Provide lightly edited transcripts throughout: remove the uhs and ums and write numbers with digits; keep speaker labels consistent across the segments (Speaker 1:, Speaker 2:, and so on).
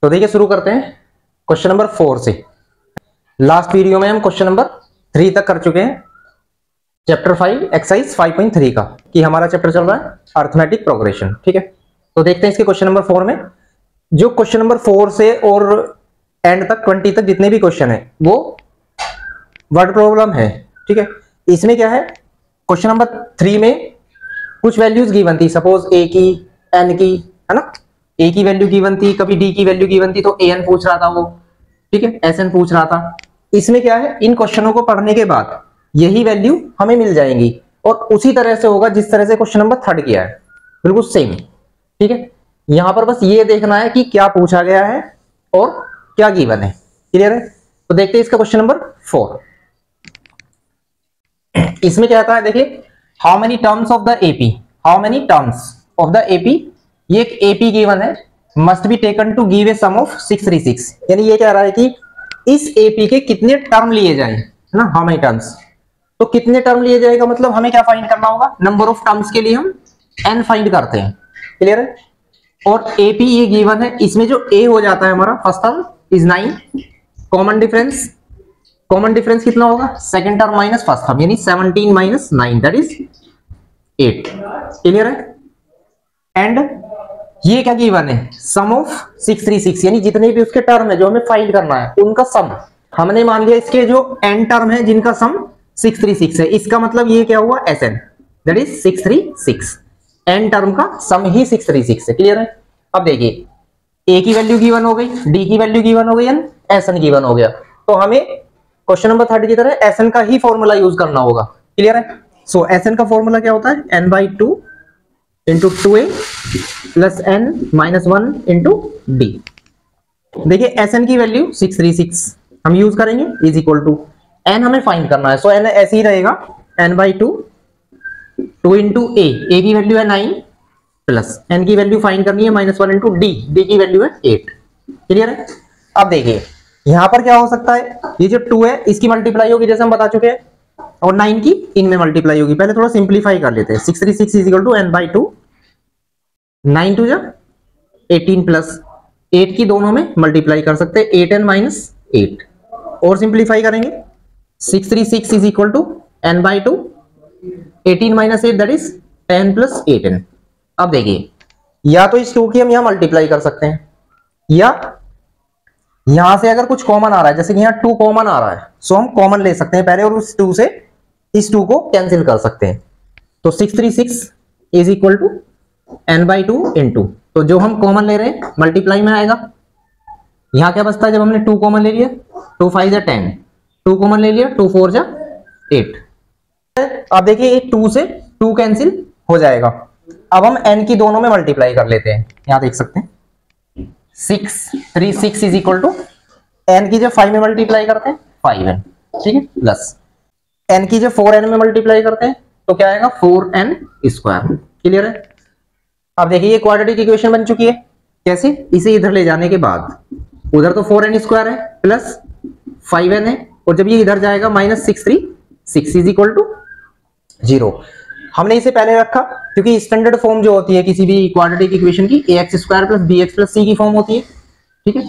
Speaker 1: तो देखिए शुरू करते हैं क्वेश्चन नंबर 4 से। लास्ट वीडियो में हम क्वेश्चन नंबर 3 तक कर चुके हैं चैप्टर 5 एक्सरसाइज 5.3 का, कि हमारा चैप्टर चल रहा है अर्थमेटिक प्रोग्रेशन। ठीक है, तो देखते हैं इसके क्वेश्चन नंबर 4 में। जो क्वेश्चन नंबर 4 से और एंड तक 20 तक जितने भी क्वेश्चन है वो वर्ड प्रॉब्लम है। ठीक है, इसमें क्या है, क्वेश्चन नंबर 3 में कुछ वैल्यूज गिवन थी, सपोज ए की, एन की, है ना, ए की वैल्यू गिवन थी, कभी डी की वैल्यू गिवन थी, तो ए एन पूछ रहा था वो, ठीक है, एस एन पूछ रहा था। इसमें क्या है, इन क्वेश्चनों को पढ़ने के बाद यही वैल्यू हमें मिल जाएंगी और उसी तरह से होगा जिस तरह से क्वेश्चन नंबर 3 किया है, बिल्कुल सेम। ठीक है, यहां पर बस ये देखना है कि क्या पूछा गया है और क्या गिवन है। क्लियर है? तो देखते हैं इसका क्वेश्चन नंबर 4। इसमें क्या आता है, देखिए, how many terms of the AP, how many terms of the AP, ये एक एपी गिवन है, must be taken to give a sum of 636। यानी ये कह रहा है कि इस एपी के कितने टर्म लिए जाएं, है ना, हाउ मेनी टर्म्स। तो कितने टर्म लिए जाएगा मतलब हमें क्या फाइंड करना होगा, नंबर ऑफ टर्म्स के लिए हम n फाइंड करते हैं। क्लियर है? और एपी ये गिवन है, इसमें जो a हो जाता है हमारा first term is 9, common difference, common difference कितना होगा, second term minus first term, यानी 17 माइनस 9 दैट इज 8। क्लियर है? एंड ये क्या गिवन है, सम ऑफ 636, यानी जितने भी उसके टर्म है जो हमें फाइंड करना है उनका सम। हमने मान लिया इसके जो n टर्म है जिनका सम 636 है, इसका मतलब ये क्या हुआ, Sn that is 636, n term का सम ही 636 है। क्लियर है? अब देखिए, a की वैल्यू गिवन हो गई, d की वैल्यू गिवन हो गई, एंड Sn गिवन हो गया, तो हमें क्वेश्चन नंबर 30 की तरह Sn का ही फॉर्मूला यूज करना होगा। क्लियर है? सो Sn का फॉर्मूला क्या होता है, n/2 into 2a plus n minus 1 into D. देखिए Sn की वैल्यू 636 हम यूज करेंगे, इज इक्वल टू n हमें फाइंड करना है, सो n ऐसे ही रहेगा, n/2 2 इंटू a की वैल्यू है 9 प्लस n की वैल्यू फाइंड करनी है माइनस 1 इंटू डी की वैल्यू है 8। क्लियर है? अब देखिए यहां पर क्या हो सकता है, ये जो 2 है इसकी मल्टीप्लाई होगी जैसे हम बता चुके हैं, और 9 की इनमें मल्टीप्लाई होगी। पहले थोड़ा सिंप्लीफाई कर लेते हैं, 636 is equal to n/2, 9 to जा 18 प्लस 8 की दोनों में मल्टीप्लाई कर सकते हैं, 8n माइनस 8, और सिंप्लीफाई करेंगे, 636 is equal to n/2, 18 minus 8 that is 10 plus 8n। अब देखिए, या तो इस 2 की हम यहां मल्टीप्लाई कर सकते हैं, या यहां से अगर कुछ कॉमन आ रहा है, जैसे कि यहां 2 कॉमन आ रहा है, सो हम कॉमन ले सकते हैं पहले और उस 2 से इस 2 को कैंसिल कर सकते हैं। तो 636 is equal to n/2 into, तो जो हम कॉमन ले रहे हैं मल्टीप्लाई में आएगा, यहां क्या बचता है जब हमने 2 कॉमन ले लिया, 2 5 जा 10, 2 कॉमन ले लिया, 2 4 जा 8। अब देखिए ये 2 से 2 कैंसिल हो जाएगा। अब हम n की दोनों में मल्टीप्लाई कर लेते हैं, यहां देख सकते हैं 636 इज इक्वल टू n की जब 5 में मल्टीप्लाई करते हैं 5n, ठीक है, प्लस n की जब 4n में मल्टीप्लाई करते हैं तो क्या आएगा, 4n स्क्वायर। क्लियर है? अब देखिए ये क्वाड्रेटिक इक्वेशन बन चुकी है। कैसे, इसे इधर ले जाने के बाद उधर तो 4n स्क्वायर है प्लस 5n है, और जब ये इधर जाएगा माइनस 636 इज इक्वल टू 0। हमने इसे पहले रखा क्योंकि स्टैंडर्ड फॉर्म जो होती है किसी भी क्वाड्रेटिक इक्वेशन की ax square plus bx plus c की फॉर्म होती है। ठीक है,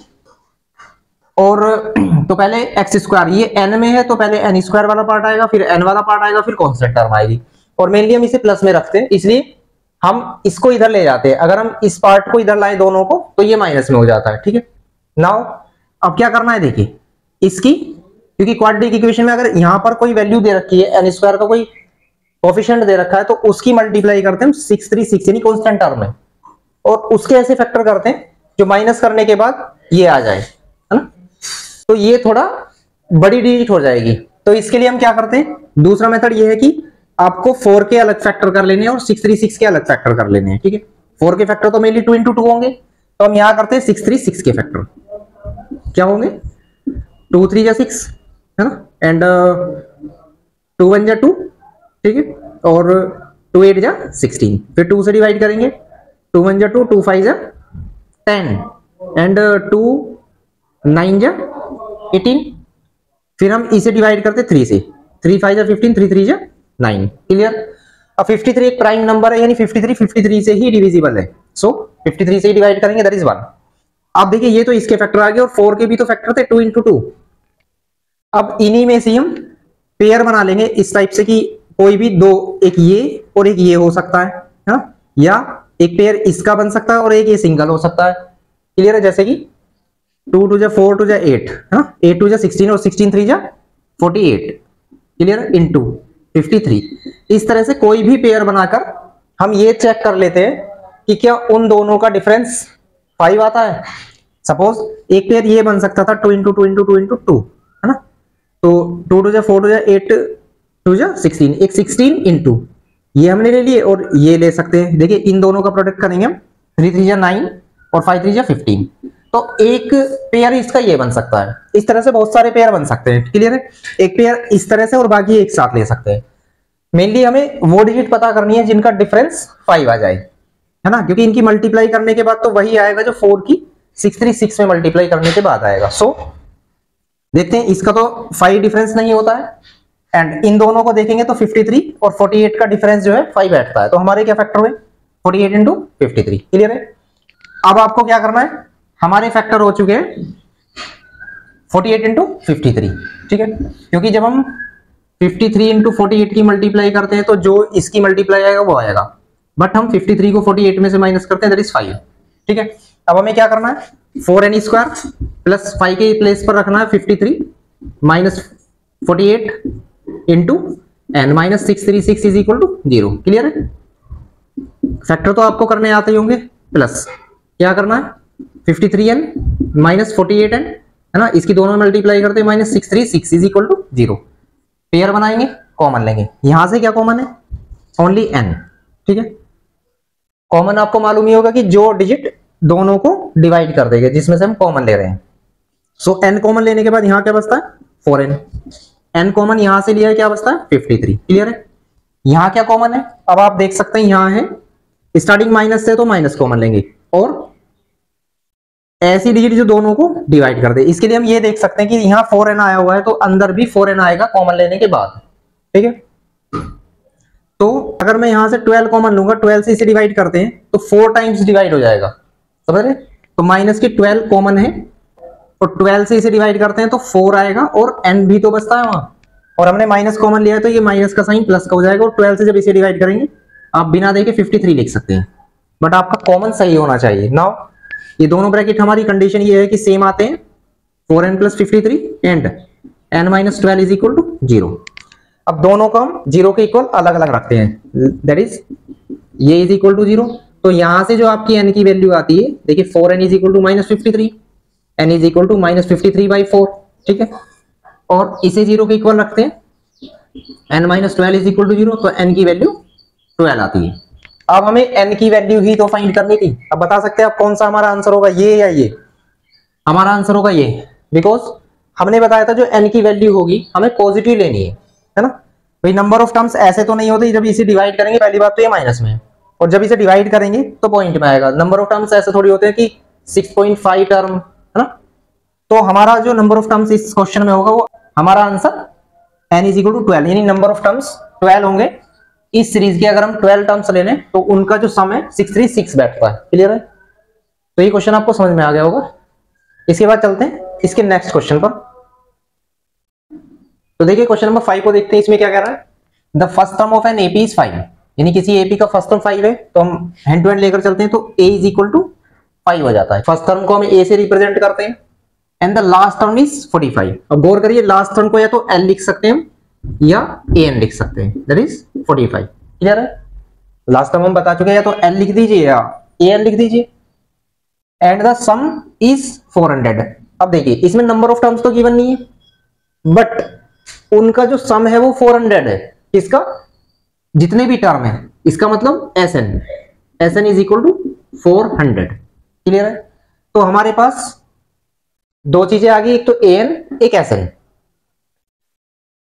Speaker 1: और तो पहले x स्क्वायर, ये n में है तो पहले n स्क्वायर वाला पार्ट आएगा, फिर n वाला पार्ट आएगा, फिर कांस्टेंट टर्म आएगी, और मेनली हम इसे प्लस में रखते हैं इसलिए हम इसको इधर ले जाते हैं। अगर हम इस पार्ट को इधर लाए दोनों को तो ये माइनस में हो जाता है। ठीक है, नाउ अब क्या करना है, देखिए इसकी, क्योंकि क्वाड्रेटिक इक्वेशन में अगर यहां पर कोई वैल्यू दे रखी है, n स्क्वायर का कोई कोफिशिएंट दे रखा है, तो उसकी मल्टीप्लाई करते हैं 636 यानी कांस्टेंट टर्म में, और उसके ऐसे फैक्टर करते हैं जो माइनस करने के बाद ये आ जाए, है ना, तो ये थोड़ा बड़ी डिजिट हो जाएगी। तो इसके लिए हम क्या करते हैं, दूसरा मेथड ये है कि आपको 4 के अलग फैक्टर कर लेने हैं और 636 के अलग फैक्टर कर लेने हैं। ठीक है, 4 के फैक्टर तो मेनली 2 इंटू 2 होंगे, तो हम यहां करते हैं 636 के फैक्टर क्या होंगे, 2 3 जा 6, है ना, एंड 2 1 जा 2, ठीक है, और 2 8 जा 16, फिर 2 से डिवाइड करेंगे, 2 1 जा 2, 2 5 जा 10, एंड 2 9 जा 18, फिर हम इसे डिवाइड करते 3 से, 3 5 जा 15, 3 3 जा 9। क्लियर? अब 53 एक प्राइम नंबर है, यानी 53 से ही डिविजिबल है, सो 53 से ही डिवाइड करेंगे दैट इज 1। अब देखिए ये तो इसके फैक्टर आ गए और 4 के भी तो फैक्टर थे 2 इंटू 2। अब इन्हीं में से हम पेयर बना लेंगे इस टाइप से कि कोई भी दो, एक ये और एक ये हो सकता है ना, या एक पेयर इसका बन सकता है और एक ये सिंगल हो सकता है। क्लियर है? जैसे कि 2 2 जा 4 2 जा 8, हाँ 8 2 जा 16 और 16 3 जा 48। क्लियर है? इंटू 53। इस तरह से कोई भी पेयर बनाकर हम ये चेक कर लेते हैं कि क्या उन दोनों का डिफरेंस 5 आता है। सपोज एक पेयर ये बन सकता था 2 इंटू 2 इंटू 2 इंटू 2, है ना, तो 2 2 जा 4 2 जा 8 2 जा 16, एक 16 इंटू ये हमने ले लिए और ये ले सकते हैं। देखिए इन दोनों का प्रोडक्ट करेंगे हम, 3 3 जा 9 और 5 3 जा 15, तो एक पेयर इसका ये बन सकता है। इस तरह से बहुत सारे पेयर बन सकते हैं। क्लियर है? एक पेयर इस तरह से और बाकी एक साथ ले सकते हैं। मेनली हमें वो डिजिट पता करनी है जिनका डिफरेंस 5 आ जाए, है ना, क्योंकि इनकी मल्टीप्लाई करने के बाद तो वही आएगा जो 4 की 636 में मल्टीप्लाई करने के बाद आएगा। सो देखते हैं, इसका तो 5 डिफरेंस नहीं होता है एंड इन दोनों को देखेंगे तो 53 और 48 का डिफरेंस जो है 5 बैठता है, तो हमारे क्या फैक्टर हुए 48 इंटू 53। क्लियर है? अब आपको क्या करना है, हमारे फैक्टर हो चुके हैं 48 इंटू 53। ठीक है, क्योंकि जब हम 53 इंटू 48 की मल्टीप्लाई करते हैं तो जो इसकी मल्टीप्लाई आएगा वो आएगा, बट हम 53 को 48 में से माइनस करते हैं, दैट इज 5। ठीक है, अब हमें क्या करना है, 4n स्क्वायर प्लस 5 के प्लेस पर रखना है 53 minus 48 into n minus 636 is equal to 0। Clear है? फैक्टर तो आपको करने आते ही होंगे, प्लस क्या करना है 53n माइनस 48n, है ना, इसकी दोनों में मल्टीप्लाई करते हैं minus 636 is equal to 0। Pair बनाएंगे, कॉमन लेंगे, यहां से क्या कॉमन है, ओनली n। ठीक है, कॉमन आपको मालूम ही होगा कि जो डिजिट दोनों को डिवाइड कर देगा जिसमें से हम कॉमन ले रहे हैं। सो n कॉमन लेने के बाद यहां क्या बचता है 4n, n कॉमन यहां से लिया है, क्या बचता है 53। क्लियर है? यहां क्या कॉमन है, अब आप देख सकते हैं यहां है स्टार्टिंग माइनस से, तो माइनस कॉमन लेंगे और ऐसी डिजिट जो दोनों को डिवाइड कर दे। इसके लिए हम ये देख सकते हैं कि यहाँ 4n आया हुआ है तो अंदर भी 4n आएगा कॉमन लेने के बाद। ठीक है, तो अगर मैं यहां से 12 कॉमन लूंगा, 12 से इसे डिवाइड करते हैं तो 4 टाइम्स डिवाइड हो जाएगा, समझ रहे? तो माइनस की 12 कॉमन है और 12 से इसे डिवाइड करते हैं तो 4 आएगा और n भी तो बचता है वहां, और हमने माइनस कॉमन लिया है तो ये माइनस का साइन प्लस का हो जाएगा, और 12 से जब इसे डिवाइड करेंगे आप बिना देखे 53 लिख सकते हैं, बट आपका कॉमन सही होना चाहिए। नाउ ये दोनों ब्रैकेट हमारी कंडीशन ये है कि सेम आते हैं, 4n plus 53 and n minus 12 is equal to 0। अब दोनों को हम 0 के इक्वल अलग अलग रखते हैं, दैट इज ये इज इक्वल टू 0। तो यहां से जो आपकी n की वैल्यू आती है, देखिए 4n is equal to minus 53, n is equal to minus 53/4। ठीक है, और इसे 0 के इक्वल रखते हैं, n minus 12 is equal to 0, तो n की वैल्यू 12 आती है। अब हमें n की वैल्यू ही तो फाइंड करनी थी। अब बता सकते हैं आप कौन सा हमारा आंसर होगा, ये या ये? हमारा आंसर होगा ये, बिकॉज हमने बताया था जो n की वैल्यू होगी हमें पॉजिटिव लेनी है ना। भाई नंबर ऑफ टर्म्स ऐसे तो नहीं होते, जब इसे डिवाइड करेंगे पहली बात तो ये माइनस में है, और जब इसे डिवाइड करेंगे तो पॉइंट में आएगा। नंबर ऑफ टर्म्स ऐसे थोड़ी होते हैं कि 6.5 टर्म, है ना। तो हमारा जो नंबर ऑफ टर्म्स इस क्वेश्चन में होगा वो हमारा answer n is equal to 12, यानी नंबर ऑफ टर्म्स 12 होंगे। इस सीरीज के अगर हम 12 टर्म्स ले लें तो उनका जो सम है 636 बैठता है। क्लियर है? तो ये क्वेश्चन आपको समझ में आ गया होगा। इसके बाद चलते हैं इसके नेक्स्ट क्वेश्चन पर। तो देखिए क्वेश्चन नंबर 5 को देखते हैं, इसमें क्या कह रहा है, the first term of an AP is 5, यानी किसी एपी का फर्स्ट टर्म 5 है, तो हम हैंड टू हैंड लेकर चलते हैं तो a इज इक्वल टू 5 हो जाता है। फर्स्ट टर्म को हम a से रिप्रेजेंट करते हैं and the last term is 45। अब गौर करिए, लास्ट टर्म को या तो l लिख सकते हैं या an लिख सकते हैं, दैट इज 45। क्लियर है? लास्ट टर्म हम बता चुके हैं, या तो l लिख दीजिए या an लिख दीजिए एंड द सम इज 400। अब देखिए इसमें नंबर ऑफ टर्म्स तो गिवन नहीं है, बट उनका जो सम है वो 400 है। इसका जितने भी टर्म है, इसका मतलब SN is equal to 400। Clear है? तो हमारे पास दो चीजें आ गई, एक तो an एक SN।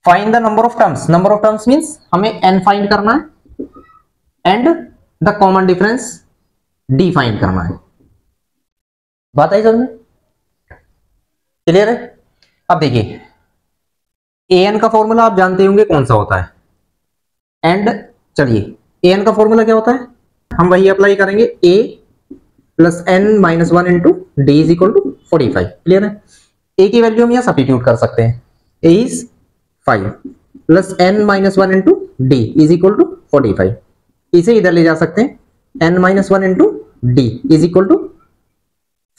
Speaker 1: Find the number of terms, number of terms means हमें n फाइंड करना है and the common difference d find करना है। बात आई समझ में? क्लियर है? अब देखिए an का फॉर्मूला आप जानते होंगे कौन सा होता है, एंड चलिए an का फॉर्मूला क्या होता है हम वही अप्लाई करेंगे, a plus n minus 1 into d is equal to 45। Clear है? a की वैल्यू हम यहाँ सब्स्टिट्यूट कर सकते हैं, a is 5 plus n minus 1 into d is equal to 45। इसे इधर ले जा सकते हैं, n minus 1 into d is equal to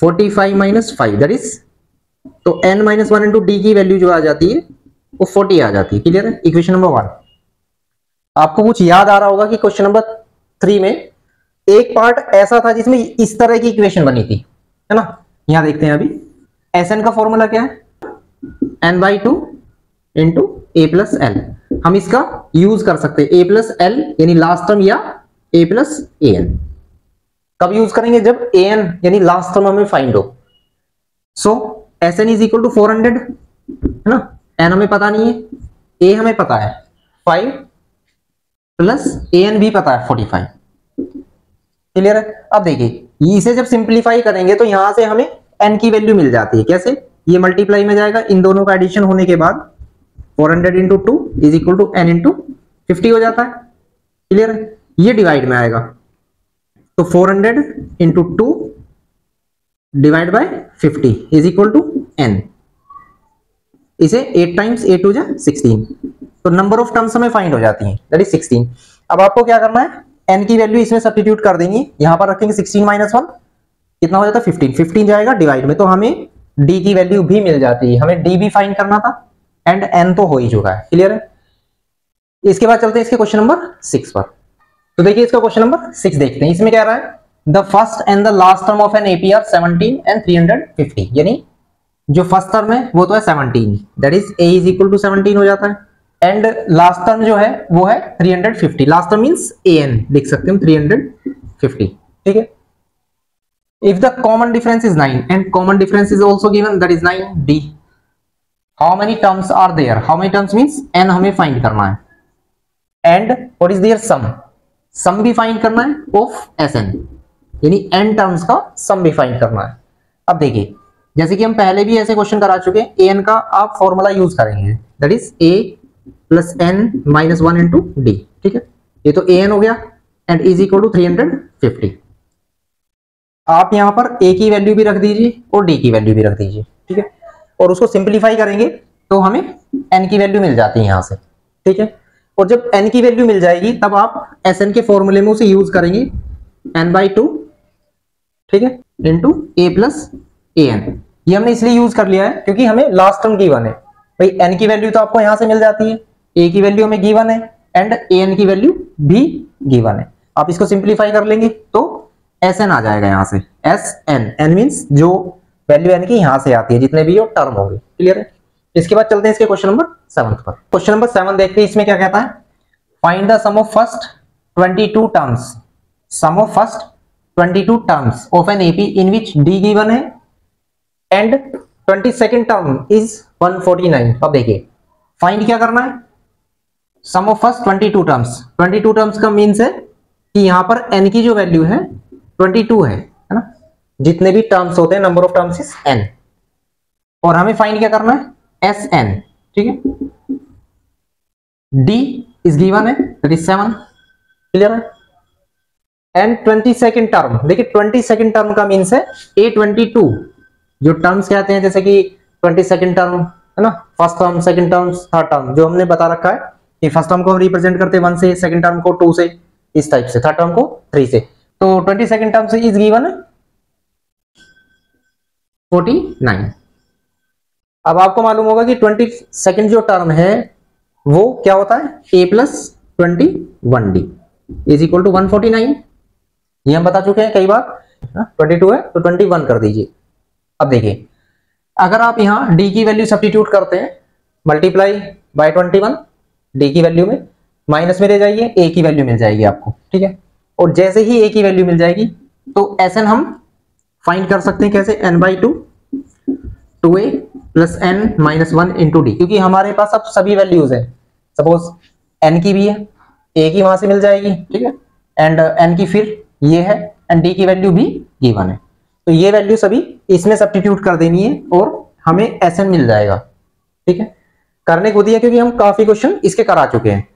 Speaker 1: 45 minus 5 that is, तो n माइनस 1 इंटू डी की वैल्यू जो आ जाती है वो 40 आ जाती है। क्लियर है? Equation number 1। आपको कुछ याद आ रहा होगा कि क्वेश्चन नंबर 3 में एक पार्ट ऐसा था जिसमें इस तरह की इक्वेशन बनी थी, है ना? यहां देखते हैं अभी Sn का फॉर्मूला क्या है, n/2 इंटू ए प्लस एल। हम इसका यूज कर सकते हैं, a प्लस एल यानी लास्ट टर्म या a प्लस ए एन। कब यूज करेंगे? जब a n यानी लास्ट टर्म हमें फाइंड हो। सो Sn इज इक्वल टू 400, है ना? n हमें पता नहीं है, a हमें पता है 5 प्लस an भी पता है 45। क्लियर है? अब देखिए इसे जब सिंप्लीफाई करेंगे तो यहां से हमें n की वैल्यू मिल जाती है। कैसे? ये मल्टीप्लाई में जाएगा, इन दोनों का एडिशन होने के बाद 400 into 2 is equal to n into 50 हो जाता है। क्लियर है? ये डिवाइड में आएगा, तो 400 into 2 divide by 50 is equal to n। इसे 8 टाइम्स 8 हो जाए 16, तो नंबर ऑफ टर्म्स हमें फाइंड हो जाती हैं, दैट इज 16। अब आपको क्या करना है, n की वैल्यू इसमें सब्स्टिट्यूट कर देंगे, यहां पर रखेंगे 16 माइनस 1 कितना हो जाता है 15। 15 जाएगा डिवाइड में, तो हमें d की वैल्यू भी मिल जाती है। हमें d भी फाइंड करना था एंड n तो हो ही चुका है। क्लियर है? इसके बाद चलते हैं इसके क्वेश्चन नंबर 6 पर। तो देखिए इसका क्वेश्चन नंबर 6 देखते हैं। इसमें क्या रहा है, the first and the last term of an AP are 17 and 350। यानी जो फर्स्ट टर्म है वो तो है 17, that is a is equal to 17 हो जाता है, एंड लास्ट टर्म जो है वो है 350। लास्ट टर्म मींस an लिख सकते हैं हम 350। ठीक है? If the common difference is 9 and common difference is also given, that is 9d, how many terms are there? How many terms means n हमें फाइंड करना है, and what is their sum? Sum भी find करना है of Sn, यानी n terms का sum भी find करना है। अब देखिए जैसे कि हम पहले भी ऐसे क्वेश्चन करा चुके हैं, an का आप फॉर्मूला यूज करेंगे, that is a plus n minus 1 into D. ठीक है? ये तो an हो गया एंड इज इक्वल टू 350। आप यहां पर a की वैल्यू भी रख दीजिए और d की वैल्यू भी रख दीजिए। ठीक है? और उसको सिंप्लीफाई करेंगे तो हमें n की वैल्यू मिल जाती है यहां से। ठीक है? और जब n की वैल्यू मिल जाएगी तब आप Sn के फॉर्मूले में उसे यूज करेंगे n/2, ठीक है, into a plus a n. ये हमने इसलिए यूज कर लिया है क्योंकि हमें लास्ट टर्म गिवन है। भाई n की वैल्यू तो आपको यहां से मिल जाती है, a की वैल्यू हमें गिवन है एंड an की वैल्यू भी गिवन है। आप इसको सिंप्लीफाई कर लेंगे तो Sn आ जाएगा यहां से, Sn, n मींस जो वैल्यू n की यहां से आती है जितने भी और टर्म होंगे। क्लियर है? इसके बाद चलते हैं इसके क्वेश्चन नंबर 7 पर। क्वेश्चन नंबर 7 देखते हैं, इसमें क्या कहता है, find the sum of first 22 terms, sum of first 22 terms of an AP in which d given है एंड 22nd टर्म इज 149। अब देखिए फाइंड क्या करना है, sum of first 22 terms. 22 terms का मींस है कि यहां पर n की जो वैल्यू है 22 है ना? जितने भी टर्म्स होते हैं number of terms is n, और हमें फाइंड क्या करना है Sn। ठीक है? d इज गिवन है दैट इज 7। क्लियर है? एंड 22nd टर्म, देखिए 22nd टर्म का मींस है A22। जो टर्म्स कहते हैं जैसे कि 22nd टर्म है ना, first term, second term, third term, जो हमने बता रखा है कि फर्स्ट टर्म को हम रिप्रेजेंट करते हैं 1 से, सेकंड टर्म को 2 से, इस टाइप से, थर्ड टर्म को 3 से। तो 22nd टर्म से इज गिवन है 49। अब आपको मालूम होगा कि 22nd जो टर्म है वो क्या होता है, a plus 21d is equal to 149। ये हम बता चुके हैं कई बार। 22 है तो 21 कर दीजिए। अब देखिए अगर आप यहां d की वैल्यू सब्स्टिट्यूट करते हैं, मल्टीप्लाई बाय 21, d की वैल्यू में माइनस में ले जाइए, a की वैल्यू मिल जाएगी आपको। ठीक है? और जैसे ही a की वैल्यू मिल जाएगी तो Sn हम फाइंड कर सकते हैं कैसे, n/2 2a plus n minus 1 into D, क्योंकि हमारे पास अब सभी वैल्यूज है। सपोज n की भी है, a की वहां से मिल जाएगी, ठीक है, एंड n की फिर ये है एंड d की वैल्यू भी गिवन है। तो ये वैल्यू सभी इसमें सब्स्टिट्यूट कर देनी है और हमें Sn मिल जाएगा। ठीक है? करने को दिया क्योंकि हम काफी क्वेश्चन इसके करा चुके हैं।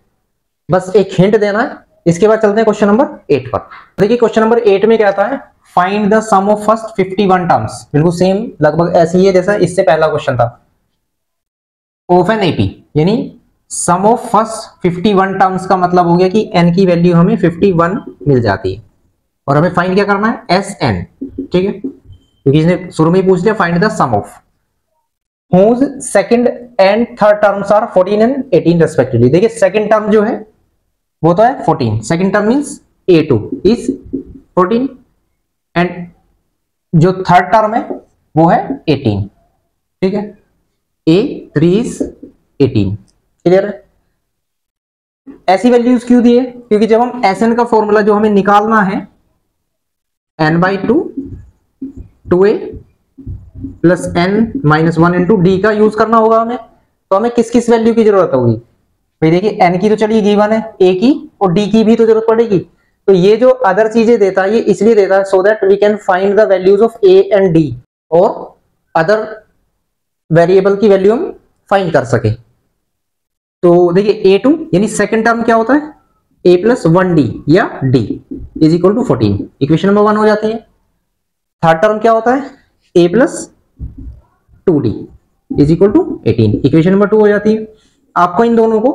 Speaker 1: बस एक हिंट देना है इसके बाद चलते हैं क्वेश्चन नंबर 8 पर। देखिए क्वेश्चन नंबर 8 में क्या आता है, find the sum of first 51 terms. बिल्कुल सेम लगभग ऐसी ही है जैसा इससे पहला क्वेश्चन था ऑफ एन एपी, यानी सम ऑफ फर्स्ट 51 टर्म्स का मतलब हो गया कि n की वैल्यू हमें 51 मिल जाती है और हमें फाइंड क्या करना है, SN, ठीक है, क्योंकि इसने शुरू में ही पूछ लिया find the sum of whose second and third terms are 14 and 18 respectively। देखिए सेकंड टर्म जो है वो तो है 14, second term means A2 is 14 and जो थर्ड टर्म है वो है 18, ठीक है, A3 is 18। क्लियर है? ऐसी वैल्यूज क्यों दी है, क्योंकि जब हम SN का फॉर्मूला जो हमें निकालना है n/2 2a plus n-1 into D का यूज करना होगा हमें, तो हमें किस किस वैल्यू की जरूरत होगी भाई। देखिए n की तो चलिए गिवन है, a की और d की भी तो जरूरत पड़ेगी। तो ये जो अदर चीजें देता है ये इसलिए देता है so that we can find the values of a and d और अदर वेरिएबल की वैल्यू हम फाइंड कर सके। तो देखिए A2 यानी सेकंड टर्म क्या होता है, a प्लस 1d या d is equal to 14, equation number 1 हो जाती है। थर्ड टर्म क्या होता है, a plus 2d is equal to 18, equation number 2 हो जाती है। आपको इन दोनों को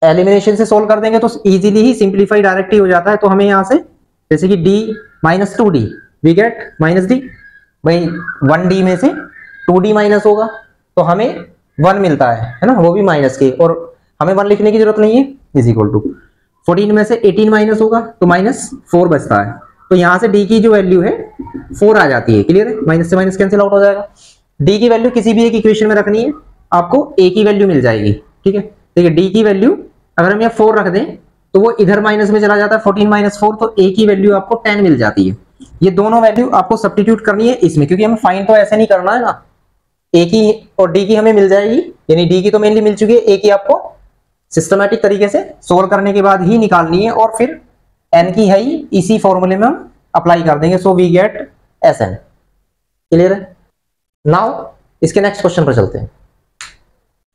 Speaker 1: एलिमिनेशन से सोल्व कर देंगे तो इजीली ही सिंप्लीफाई डायरेक्टली हो जाता है। तो हमें यहां से जैसे कि d minus 2d we get minus d, भाई 1d में से 2d माइनस होगा तो हमें 1 मिलता है ना, वो भी माइनस के, और हमें 1 लिखने की जरूरत नहीं है, इज इक्वल टू 14 में से 18 माइनस होगा तो माइनस 4 बचता है। तो यहां से d की जो वैल्यू है 4 आ जाती है। क्लियर है? माइनस से माइनस कैंसिल आउट हो जाएगा। d की वैल्यू किसी भी एक इक्वेशन में रखनी है, आपको a की वैल्यू मिल जाएगी, ठीक है। देखिए d की वैल्यू अगर हम यहाँ 4 रख दें तो वो इधर माइनस में चला जाता है, 14 माइनस 4, तो a की वैल्यू आपको 10 मिल जाती है। ये दोनों वैल्यू आपको सब्स्टिट्यूट करनी है इसमें, क्योंकि हमें फाइंड तो ऐसे नहीं करना है ना, a की और d की हमें मिल जाएगी, यानी d की तो मेनली मिल चुकी है, a की आपको सिस्टमैटिक तरीके से सोल्व करने के बाद ही निकालनी है और फिर n की है ही इसी फॉर्मूले में हम अप्लाई कर देंगे। So we get SN। Clear है? नाउ इसके नेक्स्ट क्वेश्चन पर चलते हैं।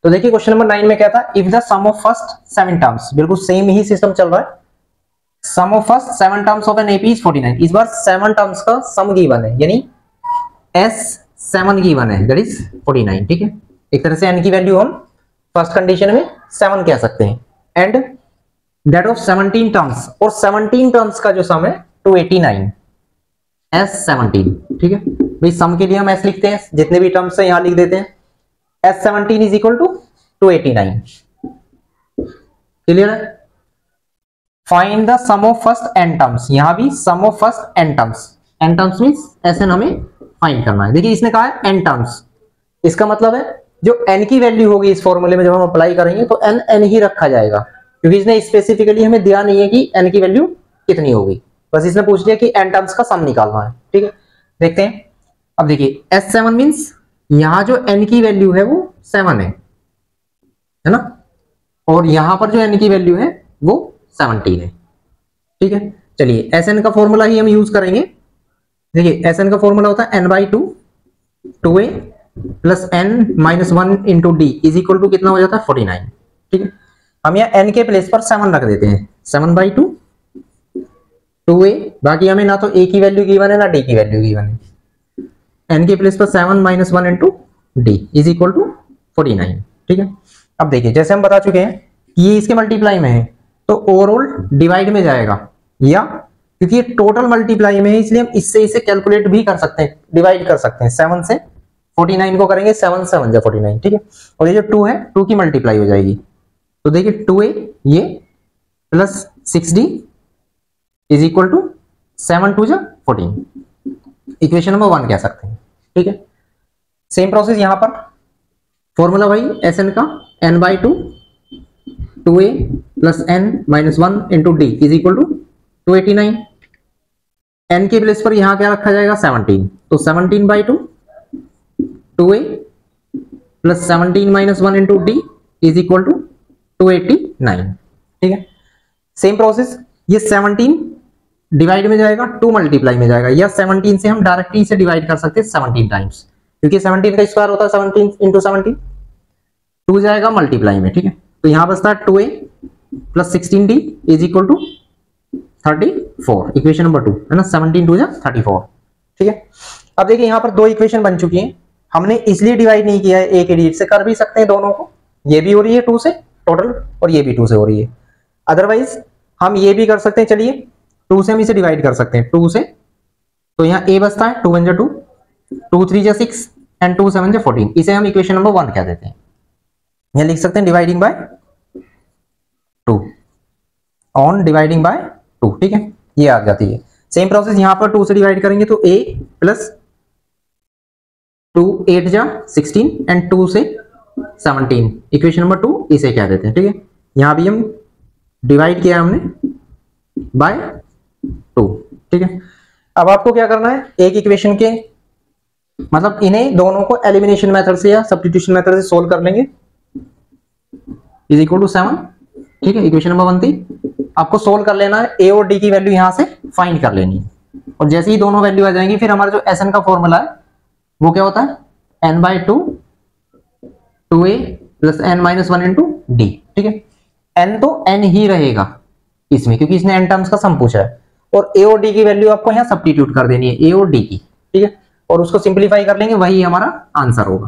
Speaker 1: तो देखिए क्वेश्चन नंबर 9 में क्या था, if the sum of first 7 terms, बिल्कुल सेम ही सिस्टम चल रहा है, sum of first 7 terms of an AP is 49। इस बार 7 टर्म्स का सम गिवन है, यानी S7 गिवन है, दैट इज 49, ठीक है। एक तरह से n की वैल्यू हम फर्स्ट कंडीशन में 7 कह सकते हैं, एंड दैट ऑफ 17 टर्म्स, और 17 टर्म्स का जो सम है 289, S17, ठीक है। भाई सम के लिए हम S लिखते हैं, जितने भी टर्म्स है यहां लिख देते हैं, S17 is equal to 289। Clear है? Find the sum of first n terms, यहां भी sum of first n terms, n terms means Sn हमें फाइंड करना है। देखिए इसने कहा है n टर्म्स, इसका मतलब है जो n की वैल्यू होगी इस फॉर्मूले में जब हम अप्लाई करेंगे तो n ही रखा जाएगा, क्योंकि इसने स्पेसिफिकली हमें दिया नहीं है कि n की वैल्यू कितनी होगी, बस इसने पूछ लिया कि n टर्म्स का सम निकालना है, ठीक है। देखते हैं। अब देखिए S7 मींस यहां जो n की वैल्यू है वो 7 है ना, और यहां पर जो n की वैल्यू है वो 17 है, ठीक है। चलिए Sn का फॉर्मूला ही हम यूज करेंगे। देखिए Sn का फॉर्मूला होता है n/2 2a plus n-1 into d is equal to कितना हो जाता है 49, ठीक है। हम यहाँ n के प्लेस पर 7 रख देते हैं, 7/2 2a, बाकी हमें ना तो a की वैल्यू गिवन है ना d की वैल्यू गिवन है, n के प्लेस पर 7-1 into d is equal to 49, ठीक है। अब देखिए जैसे हम बता चुके हैं कि ये इसके मल्टीप्लाई में है तो ओवरऑल डिवाइड में जाएगा, या क्योंकि ये टोटल मल्टीप्लाई में है इसलिए हम इससे इसे कैलकुलेट भी कर सकते हैं, डिवाइड कर सकते हैं। 7 से 49 को करेंगे, 7 7 जा 49, ठीक है। और ये जो 2 है 2 की मल्टीप्लाई हो जाएगी, तो देखिए 2a ये plus 6d is equal to 7 2 जा 14, इक्वेशन नंबर 1 कह सकते हैं, ठीक है। सेम प्रोसेस यहां पर फॉर्मूला भाई Sn का n/2 2a plus n-1 into d is equal to 289, n के प्लेस पर यहां क्या रखा जाएगा 17, तो 17/2 2a plus 17-1 into d is equal to 289, ठीक है। सेम प्रोसेस, ये 17 डिवाइड में जाएगा, 2 मल्टीप्लाई में जाएगा, या 17 से हम डायरेक्टली इसे डिवाइड कर सकते हैं 17 टाइम्स, क्योंकि 17 का स्क्वायर होता है 17 इंटू 17, 2 जाएगा मल्टीप्लाई में, ठीक है। तो यहां बचता है 2a plus 16d is equal to 34, equation number 2 है ना। 17 2 34, ठीक है। अब देखिए यहाँ पर दो इक्वेशन बन चुकी हैं, हमने इसलिए डिवाइड नहीं किया है, एक डिजिट से कर भी सकते हैं दोनों को, ये भी हो रही है 2 से टोटल और ये भी 2 से हो रही है। अदरवाइज हम ये भी कर सकते हैं, चलिए 2 से हम इसे डिवाइड कर सकते हैं, 2 से, तो यहाँ a बचता है 2 1 2, 2 3 6 एंड 2 7 14, इसे हम इक्वेशन नंबर 1 कह देते हैं। यहाँ लिख सकते हैं dividing by 2, on dividing by 2, ठीक है, ये आ जाती है। सेम प्रोसेस यहाँ पर 2 से डिवाइड करेंगे तो a प्लस 2 8 16 एंड 2 से 17, इक्वेशन नंबर 2 इसे क्या देते हैं, ठीक है। यहां भी हम डिवाइड किया हमने बाय 2, ठीक है। अब आपको क्या करना है, एक इक्वेशन के मतलब इन्हें दोनों को एलिमिनेशन मेथड से या सब्स्टिट्यूशन मेथड से सोल्व कर लेंगे, इज इक्वल टू 7, ठीक है। इक्वेशन नंबर 1 थी, आपको सोल्व कर लेना है, ए और डी की वैल्यू यहां से फाइंड कर लेनी है, और जैसे ही दोनों वैल्यू आ जाएंगी फिर हमारा जो एसएन का फॉर्मूला है वो क्या होता है, n by 2 2a plus n minus 1 into D, ठीक है। n तो n ही रहेगा इसमें क्योंकि इसने n टर्म्स का सम पूछा है, और a और d की वैल्यू आपको यहाँ सब्स्टिट्यूट कर देनी है, a और d की, ठीक है, और उसको सिंप्लीफाई कर लेंगे, वही हमारा आंसर होगा।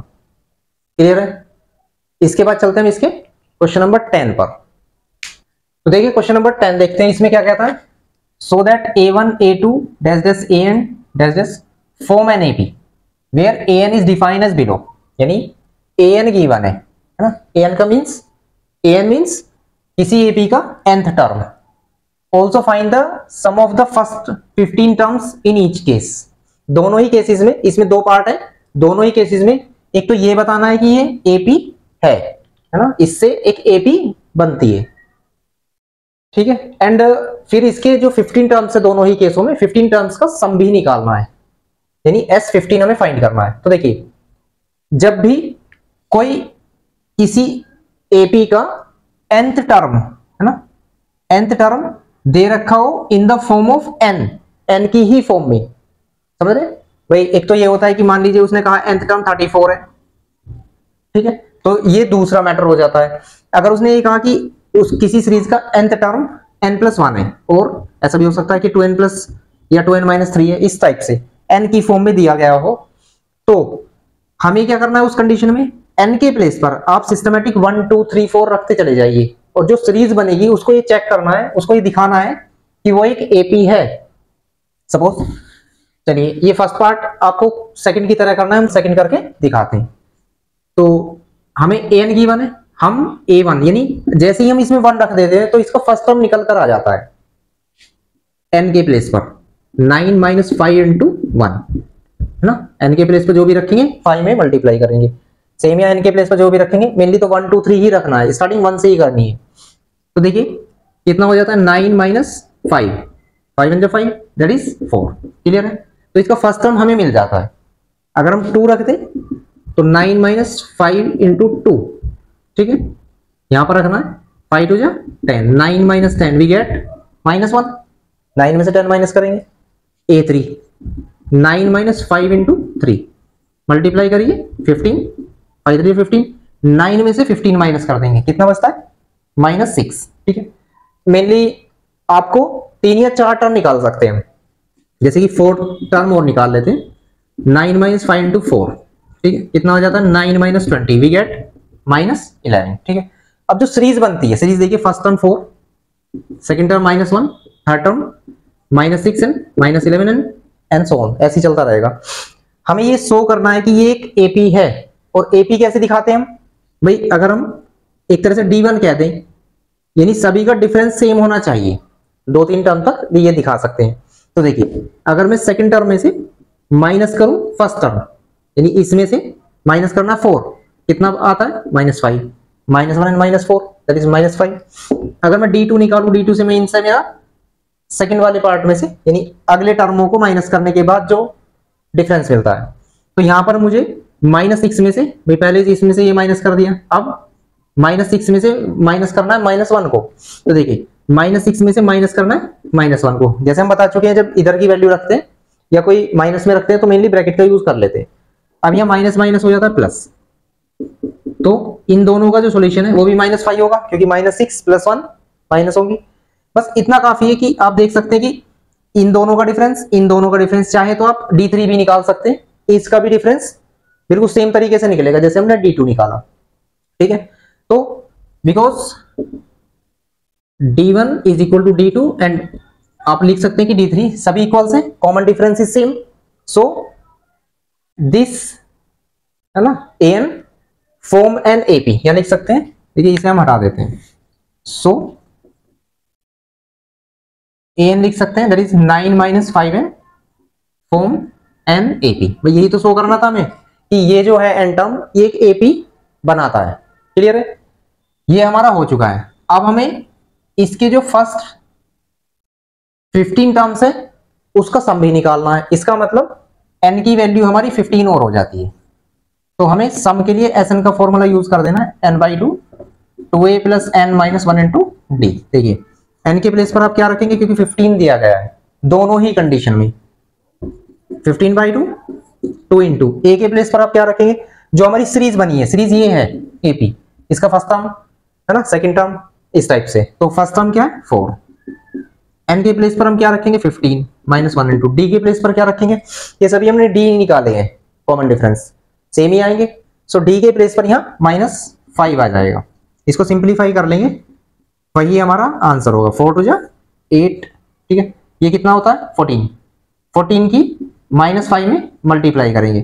Speaker 1: क्लियर है। इसके बाद चलते हैं इसके क्वेश्चन नंबर 10 पर। तो देखिए क्वेश्चन नंबर 10 देखते हैं, इसमें क्या कहता है, so that a1 a2 dash dash an dash dash form an AP where an is defined as below, यानी an गिवन है ना, an का मींस, an मींस किसी एपी का nth term. Also find the sum of the first 15 terms in each case, दोनों ही cases में, इसमें दो पार्ट है, दोनों ही केसेस में एक तो ये बताना है कि ये एपी है ना, इससे एक एपी बनती है, ठीक है। एंड फिर इसके जो 15 टर्म्स है दोनों ही केसों में 15 टर्म्स का सम भी निकालना है, यानी S15 हमें फाइंड करना है। तो देखिए जब भी कोई किसी एपी का nth टर्म है ना, nth टर्म दे रखा हो in the form of n की ही फॉर्म में, समझ रहे भाई। एक तो ये होता है कि मान लीजिए उसने कहा nth टर्म 34 है, ठीक है, तो ये दूसरा मैटर हो जाता है। अगर उसने ये कहा कि उस किसी सीरीज का nth टर्म n+1 है, और ऐसा भी हो सकता है कि 2n प्लस या 2n माइनस 3 है, इस टाइप से n की फॉर्म में दिया गया हो, तो हमें क्या करना है उस कंडीशन में, n के प्लेस पर आप सिस्टमेटिक 1 2 3 4 रखते चले जाइए, और जो सीरीज बनेगी उसको ये चेक करना है, उसको ये दिखाना है कि वो एक एपी है सपोज। चलिए ये फर्स्ट पार्ट आपको सेकंड की तरह करना है, हम सेकंड करके दिखाते हैं। तो हमें an गिवन है, हम a1 यानी जैसे ही हम इसमें 1 रख देते हैं तो इसका फर्स्ट टर्म निकल कर आ जाता है n के प्लेस पर 9 माइनस 5 इंटू 1 है ना, n के प्लेस पर जो भी रखेंगे 5 में मल्टीप्लाई करेंगे। सेम या n के प्लेस पर जो भी रखेंगे, मेनली तो 1 2 3 ही रखना है, स्टार्टिंग 1 से ही करनी है। तो देखिए कितना हो जाता है 9 माइनस 5, 5 × 5 दैट इज 4, क्लियर है। तो इसका फर्स्ट टर्म हमें मिल जाता है। अगर हम 2 रखते तो 9 माइनस 5 इंटू 2, ठीक है, यहां पर रखना है 5 2 10, 9 माइनस 10 वी गेट -1, 9 में से 10 माइनस करेंगे a3, 9 माइनस 5 इंटू 3 मल्टीप्लाई करिए 15, 5 3 15, 9 में से 15 माइनस कर देंगे, कितना बचता है -6, ठीक है। मेनली आपको 3 या 4 टर्म निकाल सकते हैं, जैसे कि 4 टर्म और निकाल लेते हैं, 9 माइनस 5 इंटू 4, ठीक है, कितना हो जाता है 9 माइनस 20 वी गेट -11, ठीक है। अब जो सीरीज बनती है, सीरीज देखिए first term 4, second term -1, third term -6 and -11 and so on, ऐसे ही चलता रहेगा। हमें ये शो करना है कि ये एक एपी है, और एपी कैसे दिखाते हैं हम भाई, अगर हम एक तरह से D1 कहते हैं, यानी सभी का डिफरेंस सेम होना चाहिए, 2-3 टर्म तक ये दिखा सकते हैं। तो देखिए अगर मैं सेकंड टर्म में से माइनस करूं फर्स्ट टर्म, यानी इसमें से माइनस करना 4, कितना आता है -5, -1 एंड -4 दैट इज -5। अगर मैं D2 निकालूं, D2 से मैं इनसे मेरा सेकंड वाले पार्ट में से, यानी अगले टर्मों को माइनस करने के बाद जो डिफरेंस मिलता है, तो यहां पर मुझे -6 में से, भाई पहले इसमें से ये माइनस कर दिया, अब -6 में से माइनस करना है -1 को। तो देखिए -6 में से माइनस करना है -1 को, जैसे हम बता चुके हैं जब इधर की वैल्यू रखते हैं या कोई माइनस में रखते हैं तो मेनली ब्रैकेट का यूज कर लेते हैं। अब यहाँ माइनस माइनस हो जाता है प्लस, तो इन दोनों का जो सॉल्यूशन है वो भी -5 होगा, क्योंकि -6 + 1 माइनस होंगी। बस इतना काफी है कि आप देख सकते हैं कि इन दोनों का डिफरेंस चाहे तो आप D3 भी निकाल सकते हैं, इसका भी डिफरेंस बिल्कुल सेम तरीके से निकलेगा जैसे हमने D2 निकाला। ठीक है, तो because D1 is equal to D2 and आप लिख सकते हैं कि D3 सभी इक्वल्स हैं, common difference is same, so this है ना AN फॉर्म एन AP, या लिख सकते हैं, देखिए इसे हम हटा देते हैं, सो AN लिख सकते हैं that is 9 - 5n form an AP। भाई यही तो शो करना था हमें कि ये जो है n टर्म ये एक AP बनाता है। क्लियर है, ये हमारा हो चुका है। अब हमें इसके जो फर्स्ट 15 टर्म्स है उसका सम भी निकालना है। इसका मतलब n की वैल्यू हमारी 15 और हो जाती है, तो हमें सम के लिए Sn का फॉर्मूला यूज कर देना है, n/2 2a + n - 1 × d। देखिए n के प्लेस पर आप क्या रखेंगे, क्योंकि 15 दिया गया है दोनों ही कंडीशन में, 15/2 2 × a के प्लेस पर आप क्या रखेंगे, जो हमारी सीरीज बनी है, सीरीज ये है AP, इसका फर्स्ट टर्म है ना, सेकंड टर्म इस टाइप से, तो फर्स्ट टर्म क्या है 4, n के प्लेस पर हम क्या रखेंगे 15 - 1 × d के प्लेस पर क्या रखेंगे, ये सभी हमने d निकाले हैं, कॉमन डिफरेंस सेम ही आएंगे, सो d के प्लेस पर यहाँ -5 आ जाएगा, इसको सिंप्लीफाई कर लेंगे, वही हमारा आंसर होगा, 4 × 2 = 8। ठीक है, ये कितना होता है 14 की -5 में मल्टीप्लाई करेंगे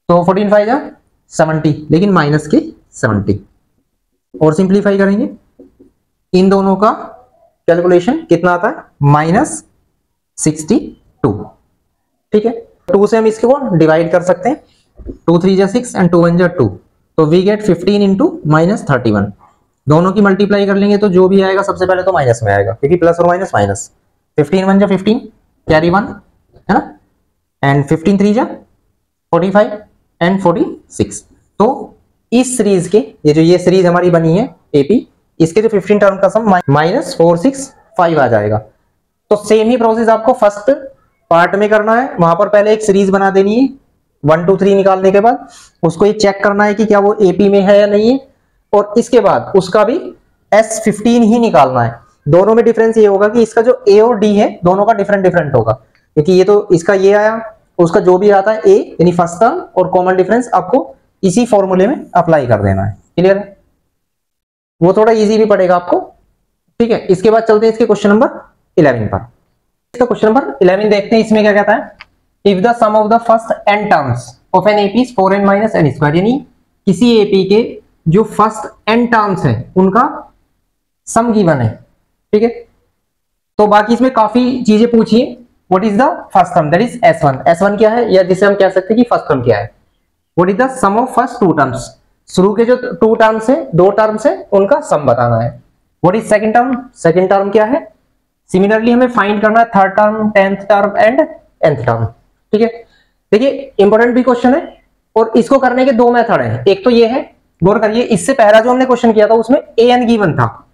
Speaker 1: तो 14 × 5 = 70, लेकिन माइनस के 70, और सिंप्लीफाई करेंगे इन दोनों का कैलकुलेशन कितना आता है -62। ठीक है, 2 से हम इसको डिवाइड कर सकते हैं, 2 × 3 = 6 and 2 × 1 = 2, तो वी गेट 15 × -31। दोनों की मल्टीप्लाई कर लेंगे तो जो भी आएगा सबसे पहले तो माइनस में आएगा, क्योंकि प्लस और माइनस माइनस, 15 × 1 = 15 कैरी 1 है ना, एंड 15 × 3 = 45 एंड 46। तो इस सीरीज के ये सीरीज हमारी बनी है AP, इसके जो 15 टर्म का सम -465 आ जाएगा। तो सेम ही प्रोसेस आपको फर्स्ट पार्ट में करना है, वहां पर पहले एक सीरीज बना देनी है 1 2 3 निकालने के बाद उसको ये चेक करना है कि क्या वो AP में है या नहीं है, और इसके बाद उसका भी S15 ही निकालना है। दोनों में डिफरेंस ये होगा कि इसका जो A और D है दोनों का डिफरेंट होगा, क्योंकि ये तो इसका ये आया, उसका जो भी आता है A यानी फर्स्ट टर्म और कॉमन डिफरेंस आपको इसी फॉर्मूले में अप्लाई कर देना है। क्लियर है, वो थोड़ा इजी भी पड़ेगा आपको। ठीक है, इसके बाद चलते हैं इसके क्वेश्चन नंबर 11 पर। इसका क्वेश्चन नंबर 11 देखते हैं, इसमें क्या कहता है, if the sum of the first n terms of an AP is 4n - n², यानी किसी AP के जो फर्स्ट n टर्म्स है उनका सम गिवन है। ठीक है, तो बाकी इसमें काफी चीजें पूछी है। What is the first term, that is S1 क्या है, या जिसे हम कह सकते हैं कि फर्स्ट टर्म क्या है। What is the sum of first 2 terms, शुरू के जो 2 टर्म्स है 2 टर्म्स है उनका सम बताना है। What is second term, second term क्या है। सिमिलरली हमें फाइंड करना है third term, 10th term and nth term. ठीक है, देखिए इंपॉर्टेंट भी क्वेश्चन है, और इसको करने के 2 मेथड हैं। एक तो ये है, गौर करिए, इससे पहला जो हमने क्वेश्चन किया था उसमें an गिवन था।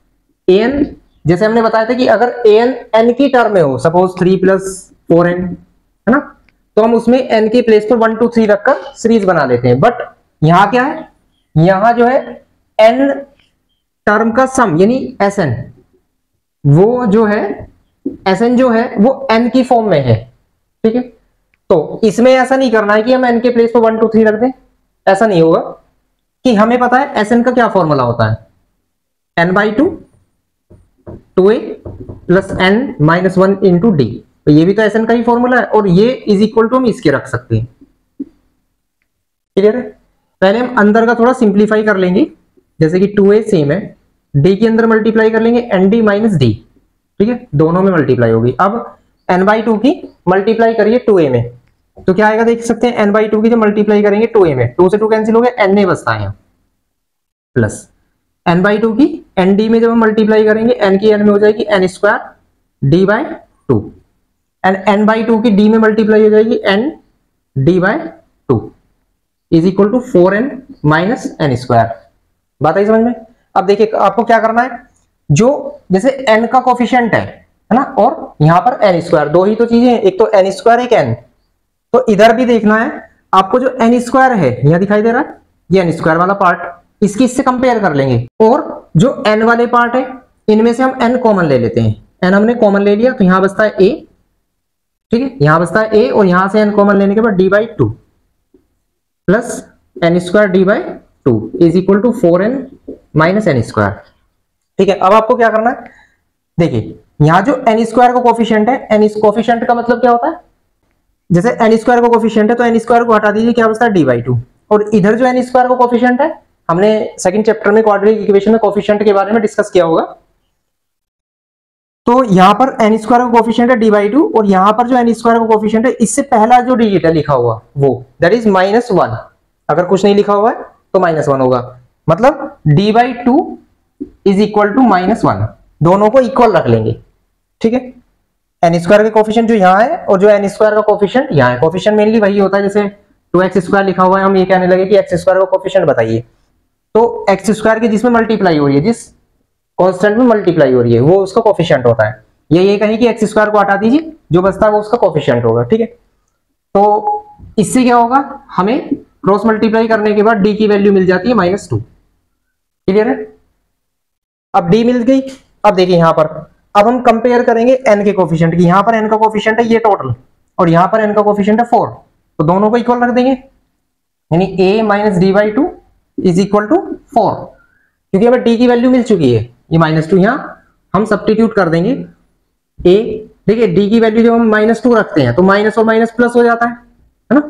Speaker 1: an जैसे हमने बताया था कि अगर an n की टर्म में हो, सपोज 3 + 4n है ना, तो हम उसमें n के प्लेस पर 1 2 3 रखकर सीरीज बना लेते हैं। बट यहां क्या है, यहां जो है n टर्म का सम यानी Sn, वो जो है Sn जो है वो n की फॉर्म में है। ठीक है, तो इसमें ऐसा नहीं करना है कि हम n के प्लेस पर 1 2 3 रख दें, ऐसा नहीं होगा, कि हमें पता है Sn का क्या फॉर्मूला होता है, n/2 2a + n - 1 × d। तो ये भी तो Sn का ही फॉर्मूला है, और ये इज इक्वल टू हम इसके रख सकते हैं। क्लियर है, पहले हम अंदर का थोड़ा सिंप्लीफाई कर लेंगे, जैसे कि 2a सेम है, d के अंदर मल्टीप्लाई कर लेंगे nd - d। ठीक है, दोनों में मल्टीप्लाई होगी। अब n/2 की मल्टीप्लाई करिए 2a में, तो क्या आएगा देख सकते हैं, n/2 की जब मल्टीप्लाई करेंगे 2a में, 2 से 2 कैंसिल हो गया, n बचता है प्लस n/2 की nd में जब हम मल्टीप्लाई करेंगे n की n में हो जाएगी n² d/2, एंड n/2 की d में मल्टीप्लाई हो जाएगी n d/2 is equal to 4n - n²। बात आई समझ में। अब देखिए आपको क्या करना है, जो जैसे n का कोफिशिएंट है ना, और यहां पर n², दो ही तो चीजें हैं, एक तो n², एक n, तो इधर भी देखना है आपको, जो n² है यहां दिखाई दे रहा है, ये n² वाला पार्ट, इसकी इससे कंपेयर कर लेंगे, और जो n वाले पार्ट है इनमें से हम n कॉमन ले लेते हैं, n हमने कॉमन ले लिया तो यहां बचता है a, ठीक है, यहां बचता है a और यहां से n कॉमन लेने के बाद d by 2 plus n square d by 2 is equal to 4n minus n square. ठीक है, अब आपको क्या करना है, देखिए यहां जो n स्क्वायर का कोफिशिएंट है, n कोफिशिएंट का मतलब क्या होता है, जैसे n स्क्वायर का कोफिशिएंट है तो n स्क्वायर को हटा दीजिए, क्या बचता है d बाई 2, और इधर जो n स्क्वायर का कोफिशिएंट है, हमने सेकंड चैप्टर में क्वाड्रेटिक इक्वेशन में कोफिशिएंट के बारे में डिस्कस किया होगा, तो यहां पर n स्क्वायर का कोफिशिएंट है d बाई 2 और यहां पर जो n स्क्वायर का कोफिशिएंट है इससे पहला जो डिजिट है लिखा हुआ वो दैट इज -1, अगर कुछ नहीं लिखा हुआ है तो -1 होगा, मतलब d by 2 is equal to -1, दोनों को इक्वल रख लेंगे। ठीक है, n स्क्वायर का कोफिशिएंट जो यहाँ है और जो n स्क्वायर का कोफिशिएंट यहाँ है, कोफिशिएंट मेनली वही होता है, जैसे 2x स्क्वायर लिखा हुआ है, हम ये कहने लगे कि x स्क्वायर का कोफिशिएंट बताइए, तो x स्क्वायर की जिसमें मल्टीप्लाई हो रही है, जिस कांस्टेंट में मल्टीप्लाई हो रही है वो उसका कोफिशिएंट होता है, ये कहीं कि x स्क्वायर को हटा दीजिए, जो बचता है वो उसका कोफिशिएंट होगा। ठीक है, तो इससे क्या होगा, हमें क्रॉस मल्टीप्लाई करने के बाद d की वैल्यू मिल जाती है -2। क्लियर है, अब d मिल गई। अब देखिए यहां पर अब हम कंपेयर करेंगे n के कोफिशिएंट की, यहां पर n का कोफिशिएंट है ये टोटल और यहां पर n का कोफिशिएंट है 4, तो दोनों को इक्वल रख देंगे, यानी a minus d by 2 is equal to 4, क्योंकि हमें d की वैल्यू मिल चुकी है, ये -2 यहां हम सब्स्टिट्यूट कर देंगे a, देखिए d की वैल्यू जब हम -2 रखते हैं तो माइनस और माइनस प्लस हो जाता है ना,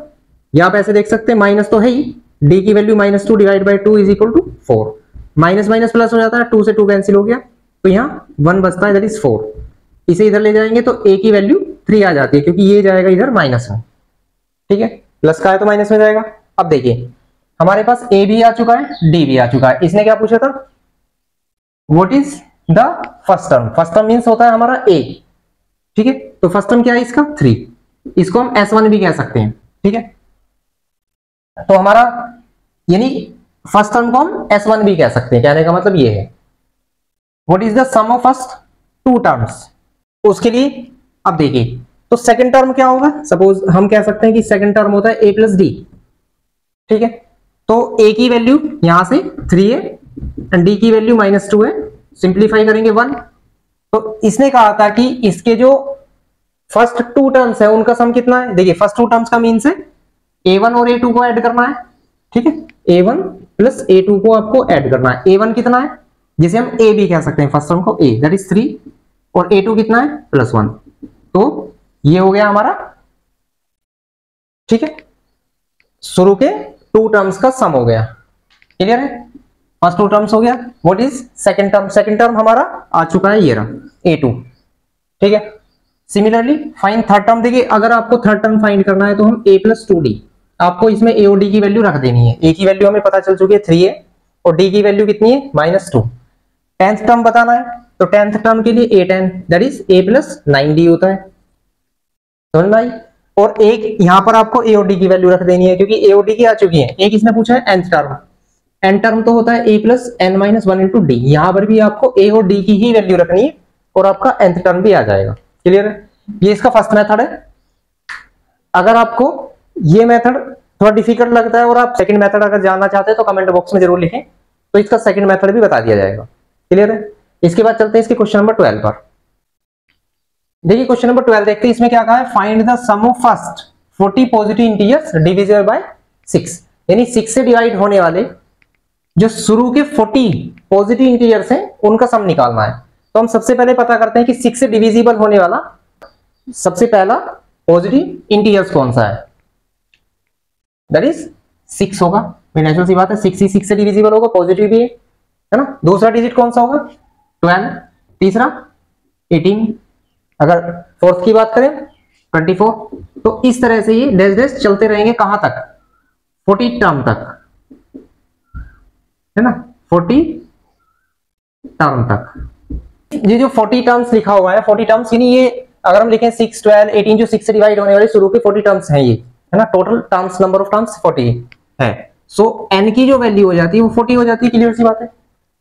Speaker 1: या आप ऐसे देख सकते हैं माइनस तो है ही, d की value -2 divide by 2 is equal to 4, minus minus plus हो जाता है, 2 से 2 कैंसिल हो गया, तो यहाँ 1 बचता है दैट इज 4, इसे इधर ले जाएंगे तो a की वैल्यू 3 आ जाती है, क्योंकि ये जाएगा इधर माइनस में। ठीक है, प्लस का है तो माइनस में जाएगा। अब देखिए हमारे पास a भी आ चुका है, d भी आ चुका है, इसने क्या पूछा था, what is the first term, first term means होता है हमारा a। ठीक है, तो फर्स्ट टर्म क्या है इसका 3, इसको हम s1 भी कह सकते हैं। ठीक है, तो हमारा यानी फर्स्ट टर्म को हम s1 भी कह सकते हैं, कहने का मतलब ये है what is the sum of first two terms, उसके लिए अब देखिए तो सेकंड टर्म क्या होगा, सपोज हम कह सकते हैं कि सेकंड टर्म होता है a प्लस डी। ठीक है, तो a की वैल्यू यहां से 3 है एंड d की वैल्यू -2 है, सिंप्लीफाई करेंगे 1, तो इसने कहा था कि इसके जो फर्स्ट टू टर्म्स है उनका सम कितना है, देखिए फर्स्ट टू टर्म्स का मीन्स है a1 और a2 को ऐड करना है। ठीक है, a1 प्लस a2 को आपको ऐड करना है, a1 कितना है जिसे हम a भी कह सकते हैं, फर्स्ट टर्म को a दैट इज 3 और a2 कितना है +1, तो ये हो गया हमारा। ठीक है, शुरू के टू टर्म्स का सम हो गया। क्लियर है, फर्स्ट टू टर्म्स हो गया। What is second term, second term हमारा आ चुका है ये रहा a2। ठीक है, सिमिलरली फाइंड थर्ड टर्म, देखिए अगर आपको थर्ड टर्म फाइंड करना है तो हम a प्लस 2d, आपको इसमें a और d की वैल्यू रख देनी है, a की वैल्यू हमें पता चल चुकी है 3 है और d की वैल्यू कितनी है -2। टेंथ टर्म बताना है तो टेंथ टर्म के लिए a10 that is a plus 9d होता है, समझ में आई। और एक यहां पर आपको a और d की वैल्यू रख देनी है, क्योंकि a और d की आ चुकी है, एक इसने पूछा है nth टर्म, n टर्म तो होता है a plus n minus 1 into D, यहां पर भी आपको a और d की ही वैल्यू रखनी है और आपका nth टर्म भी आ जाएगा। क्लियर है, ये इसका फर्स्ट मेथड है। अगर आपको ये मेथड थोड़ा डिफिकल्ट लगता है और आप सेकंड मेथड अगर जानना चाहते हैं तो कमेंट बॉक्स में जरूर लिखें, तो इसका सेकंड मेथड भी बता दिया जाएगा। क्लियर है, इसके बाद चलते हैं इसके क्वेश्चन नंबर 12 पर। देखिए क्वेश्चन नंबर 12 देखते हैं, इसमें क्या कहा है, find the sum of first 40 positive integers divisible by 6, यानी 6 से डिवाइड होने वाले जो शुरू के 40 पॉजिटिव इंटीजर्स हैं उनका सम निकालना है। तो हम सबसे पहले पता करते हैं कि 6 से डिविजिबल होने वाला सबसे पहला पॉजिटिव इंटीजर्स कौन सा है, दैट इज 6 होगा, नेचुरल सी बात है, 6 ही 6 से डिविजिबल होगा, पॉजिटिव भी है ना। दूसरा डिजिट कौन सा होगा 12, तीसरा 18, अगर फोर्थ की बात करें 24, तो इस तरह से ये डैश डैश चलते रहेंगे कहां तक, 40 टर्म तक, है ना, 40 टर्म तक। ये जो 40 टर्म्स लिखा हुआ है, 40 टर्म्स यानी ये अगर हम लिखें 6, 12, 18 जो 6 से डिवाइड होने वाले शुरू के 40 टर्म्स हैं ये, है ना, total terms number of terms 40 है। सो n की जो वैल्यू हो जाती है वो 40 हो जाती है, क्लियर सी बात है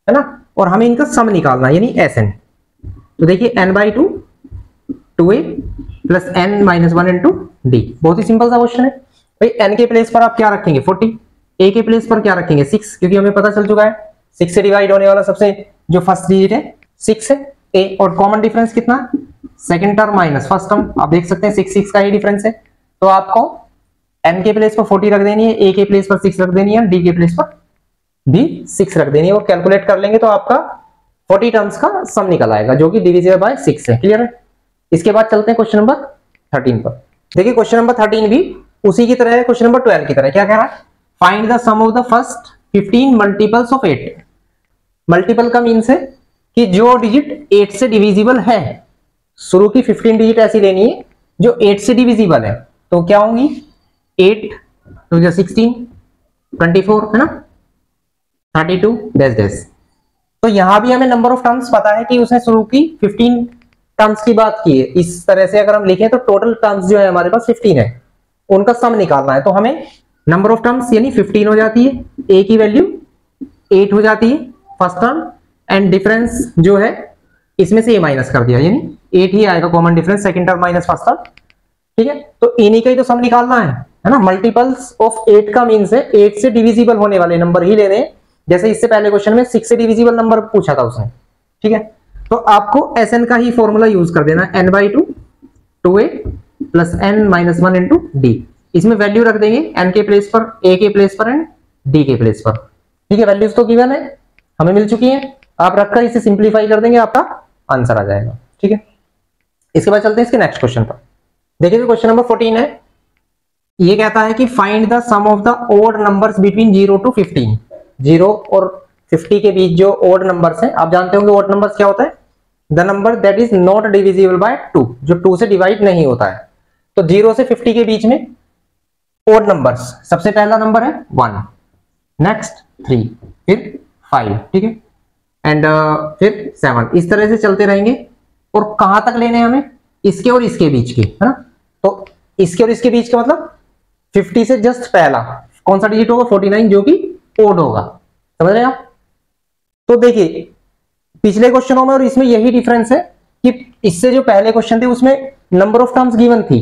Speaker 1: ना। और हमें इनका सम निकालना है यानी Sn। तो देखिए n/2 2a plus n minus 1 into D, बहुत ही सिंपल सा क्वेश्चन है भाई। n के प्लेस पर आप क्या रखेंगे 40, a के प्लेस पर क्या रखेंगे 6, क्योंकि हमें पता चल चुका है 6 से डिवाइड होने वाला सबसे जो फर्स्ट डिजिट है 6 है ए, और कॉमन डिफरेंस कितना, second term minus first term, आप देख सकते हैं 6 का ही डिफरेंस है। तो आपको n के प्लेस पर 40 रख देनी है, a के प्लेस पर 6 रख देनी है, d के प्लेस पर भी 6 रख देनी है, और कैलकुलेट कर लेंगे तो आपका 40 टर्म्स का सम निकल आएगा जो कि डिविजिबल बाय 6 है। क्लियर है। इसके बाद चलते हैं क्वेश्चन नंबर 13 पर। देखिए क्वेश्चन नंबर 13 भी उसी की तरह है, क्वेश्चन नंबर 12 की तरह। क्या कह रहा है, find the sum of the first 15 multiples of 8। Multiple का मीन्स है कि जो डिजिट 8 से डिविजिबल है, शुरू की 15 डिजिट ऐसी लेनी है जो 8 से डिविजिबल है। तो क्या होंगी, 8 तो 16, 24 है ना, 32 डैश डैश। तो यहां भी हमें नंबर ऑफ टर्म्स पता है कि उसने शुरू की 15 टर्म्स की बात की है। इस तरह से अगर हम लिखें तो टोटल टर्म्स जो है हमारे पास 15 है, उनका सम निकालना है। तो हमें नंबर ऑफ टर्म्स यानी 15 हो जाती है, ए की वैल्यू 8 हो जाती है फर्स्ट टर्म, एंड डिफरेंस जो है इसमें से ए माइनस कर दिया, यानी 8 ही आएगा common difference, second term minus first term. ठीक है, तो इन्हीं का ही तो सम निकालना है ना। मल्टीपल्स ऑफ 8 का मीन्स है 8 से डिविजिबल होने वाले नंबर ही लेने हैं, जैसे इससे पहले क्वेश्चन में 6 से डिविजिबल नंबर पूछा था उसने। ठीक है, तो आपको Sn का ही फॉर्मूला यूज कर देना, n/2 2a plus n-1 into D. इसमें वैल्यू रख देंगे n के प्लेस पर, a के प्लेस पर एंड d के प्लेस पर। ठीक है, वैल्यूज तो गिवन है, हमें मिल चुकी है, आप रखकर इसे सिंप्लीफाई कर देंगे, आपका आंसर आ जाएगा। ठीक है, इसके बाद चलते हैं इसके नेक्स्ट क्वेश्चन पर। देखिए क्वेश्चन नंबर 14 है, ये कहता है कि find the sum of the odd numbers between 0 to 15। 0 और 50 के बीच जो ओड नंबर्स हैं, आप जानते होंगे ओड नंबर्स क्या होता है, the number that is not divisible by 2, जो 2 से डिवाइड नहीं होता है। तो 0 से 50 के बीच में ओड नंबर्स, सबसे पहला नंबर है 1, नेक्स्ट 3, फिर 5, ठीक है, एंड फिर 7, इस तरह से चलते रहेंगे। और कहां तक लेने हैं हमें, इसके और इसके बीच के, है ना। तो इसके और इसके बीच का मतलब 50 से जस्ट पहला कौन सा डिजिट होगा, 49, जो कि ओड होगा, समझ रहे हैं आप। तो देखिए पिछले क्वेश्चनों में और इसमें यही डिफरेंस है कि इससे जो पहले क्वेश्चन थे उसमें नंबर ऑफ टर्म्स गिवन थी,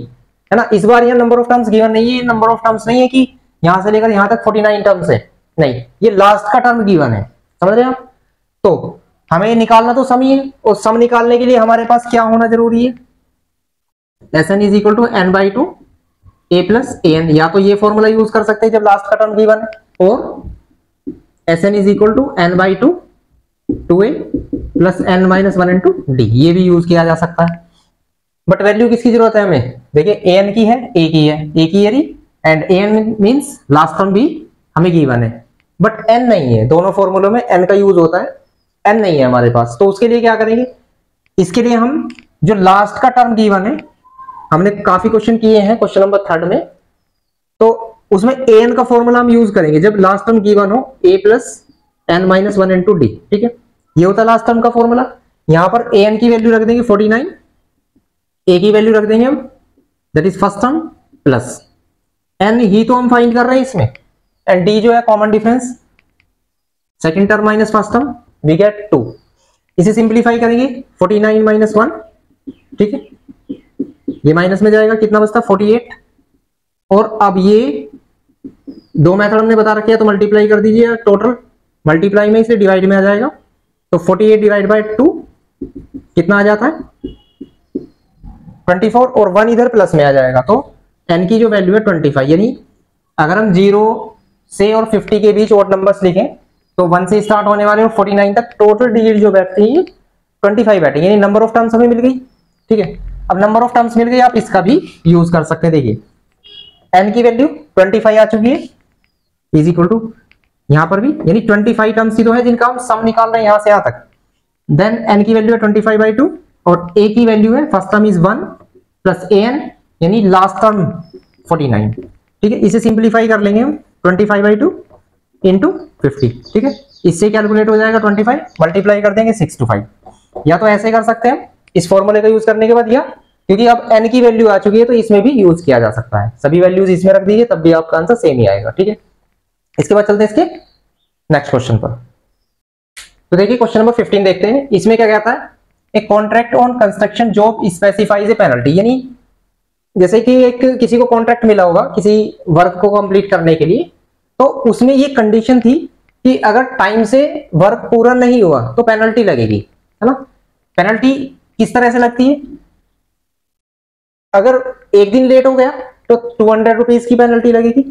Speaker 1: है ना। इस बार यहाँ नंबर ऑफ टर्म्स गिवन नहीं है, नंबर ऑफ टर्म्स नहीं है कि यहां से लेकर यहां तक 49 टर्म्स है, नहीं, ये लास्ट का टर्म गिवन है, समझ रहे हैं आप। तो हमें निकालना तो सम ही है, और सम निकालने के लिए हमारे पास क्या होना जरूरी है, Sn is equal to n/2 a plus an। या तो ये फॉर्मूला यूज कर सकते हैं जब लास्ट का टर्म गिवन है, और Sn is equal to n/2 2a plus n-1 into d, ये भी यूज किया जा सकता है। बट वैल्यू किसकी जरूरत है हमें, देखिए an की है, a की है, a की है, and an means last term भी हमें गिवन है, बट n नहीं है। दोनों फॉर्मूलों में n का यूज होता है, n नहीं है हमारे पास। तो उसके लिए क्या करेंगे, इसके लिए हम जो लास्ट का टर्म गिवन है, हमने काफी क्वेश्चन किए हैं क्वेश्चन नंबर 3 में, तो उसमें an का फॉर्मूला हम यूज करेंगे जब लास्ट टर्म गिवन हो, a plus n-1 into D. ठीक है, ये होता है लास्ट टर्म का फॉर्मूला। यहां पर an की वैल्यू रख देंगे 49, a की वैल्यू रख देंगे हम, that is first term, plus n ही तो हम फाइंड कर रहे हैं इसमें, एंड d जो है common difference, second term minus first term, we get 2। इसे सिंप्लीफाई करेंगे, 49 माइनस 1, ठीक है, ये माइनस में जाएगा, कितना बचता 48। और अब ये दो मेथड हमने बता रखे हैं, तो मल्टीप्लाई कर दीजिए, टोटल मल्टीप्लाई में इसे डिवाइड में आ जाएगा, तो 48 डिवाइड बाय 2 कितना आ जाता है 24, और 1 इधर प्लस में आ जाएगा, तो n की जो वैल्यू है 25। यानी अगर हम 0 से और 50 के बीच ओड नंबर्स लिखें तो 1 से स्टार्ट होने वाले और 49 तक टोटल डिजिट जो बैठती है 25 बैठेंगे, यानी नंबर ऑफ टर्म्स हमें मिल गई। ठीक है, अब नंबर ऑफ टर्म्स मिल गई, आप इसका भी यूज कर सकते हैं। देखिए n की वैल्यू 25 आ चुकी है, इज इक्वल टू यहां पर भी, यानी 25 टर्म्स ही तो है जिनका हम सम निकाल रहे हैं यहां से यहां तक। देन n की वैल्यू है 25/2, और a की वैल्यू है first term is 1 plus an, यानी लास्ट टर्म 49। ठीक है, इसे सिंप्लीफाई कर लेंगे हम, 25/2 इंटू 50। ठीक है, इससे कैलकुलेट हो जाएगा 25, मल्टीप्लाई कर देंगे 6 to 5। या तो ऐसे कर सकते हैं इस फॉर्मूले का यूज करने के बाद, या क्योंकि अब n की वैल्यू आ चुकी है तो इसमें भी यूज किया जा सकता है, सभी वैल्यूज इसमें रख दीजिए तब भी आपका आंसर सेम ही आएगा। ठीक है, इसके बाद चलते हैं इसके नेक्स्ट क्वेश्चन पर। तो देखिए क्वेश्चन नंबर 15 देखते हैं, इसमें क्या कहता है, a contract on construction job specifies A penalty. यानी जैसे कि एक किसी को कॉन्ट्रैक्ट मिला होगा किसी वर्क को कंप्लीट करने के लिए, तो उसमें ये कंडीशन थी कि अगर टाइम से वर्क पूरा नहीं हुआ तो पेनल्टी लगेगी। है ना। पेनल्टी किस तरह से लगती है, अगर एक दिन लेट हो गया तो 200 रुपीज की पेनल्टी लगेगी,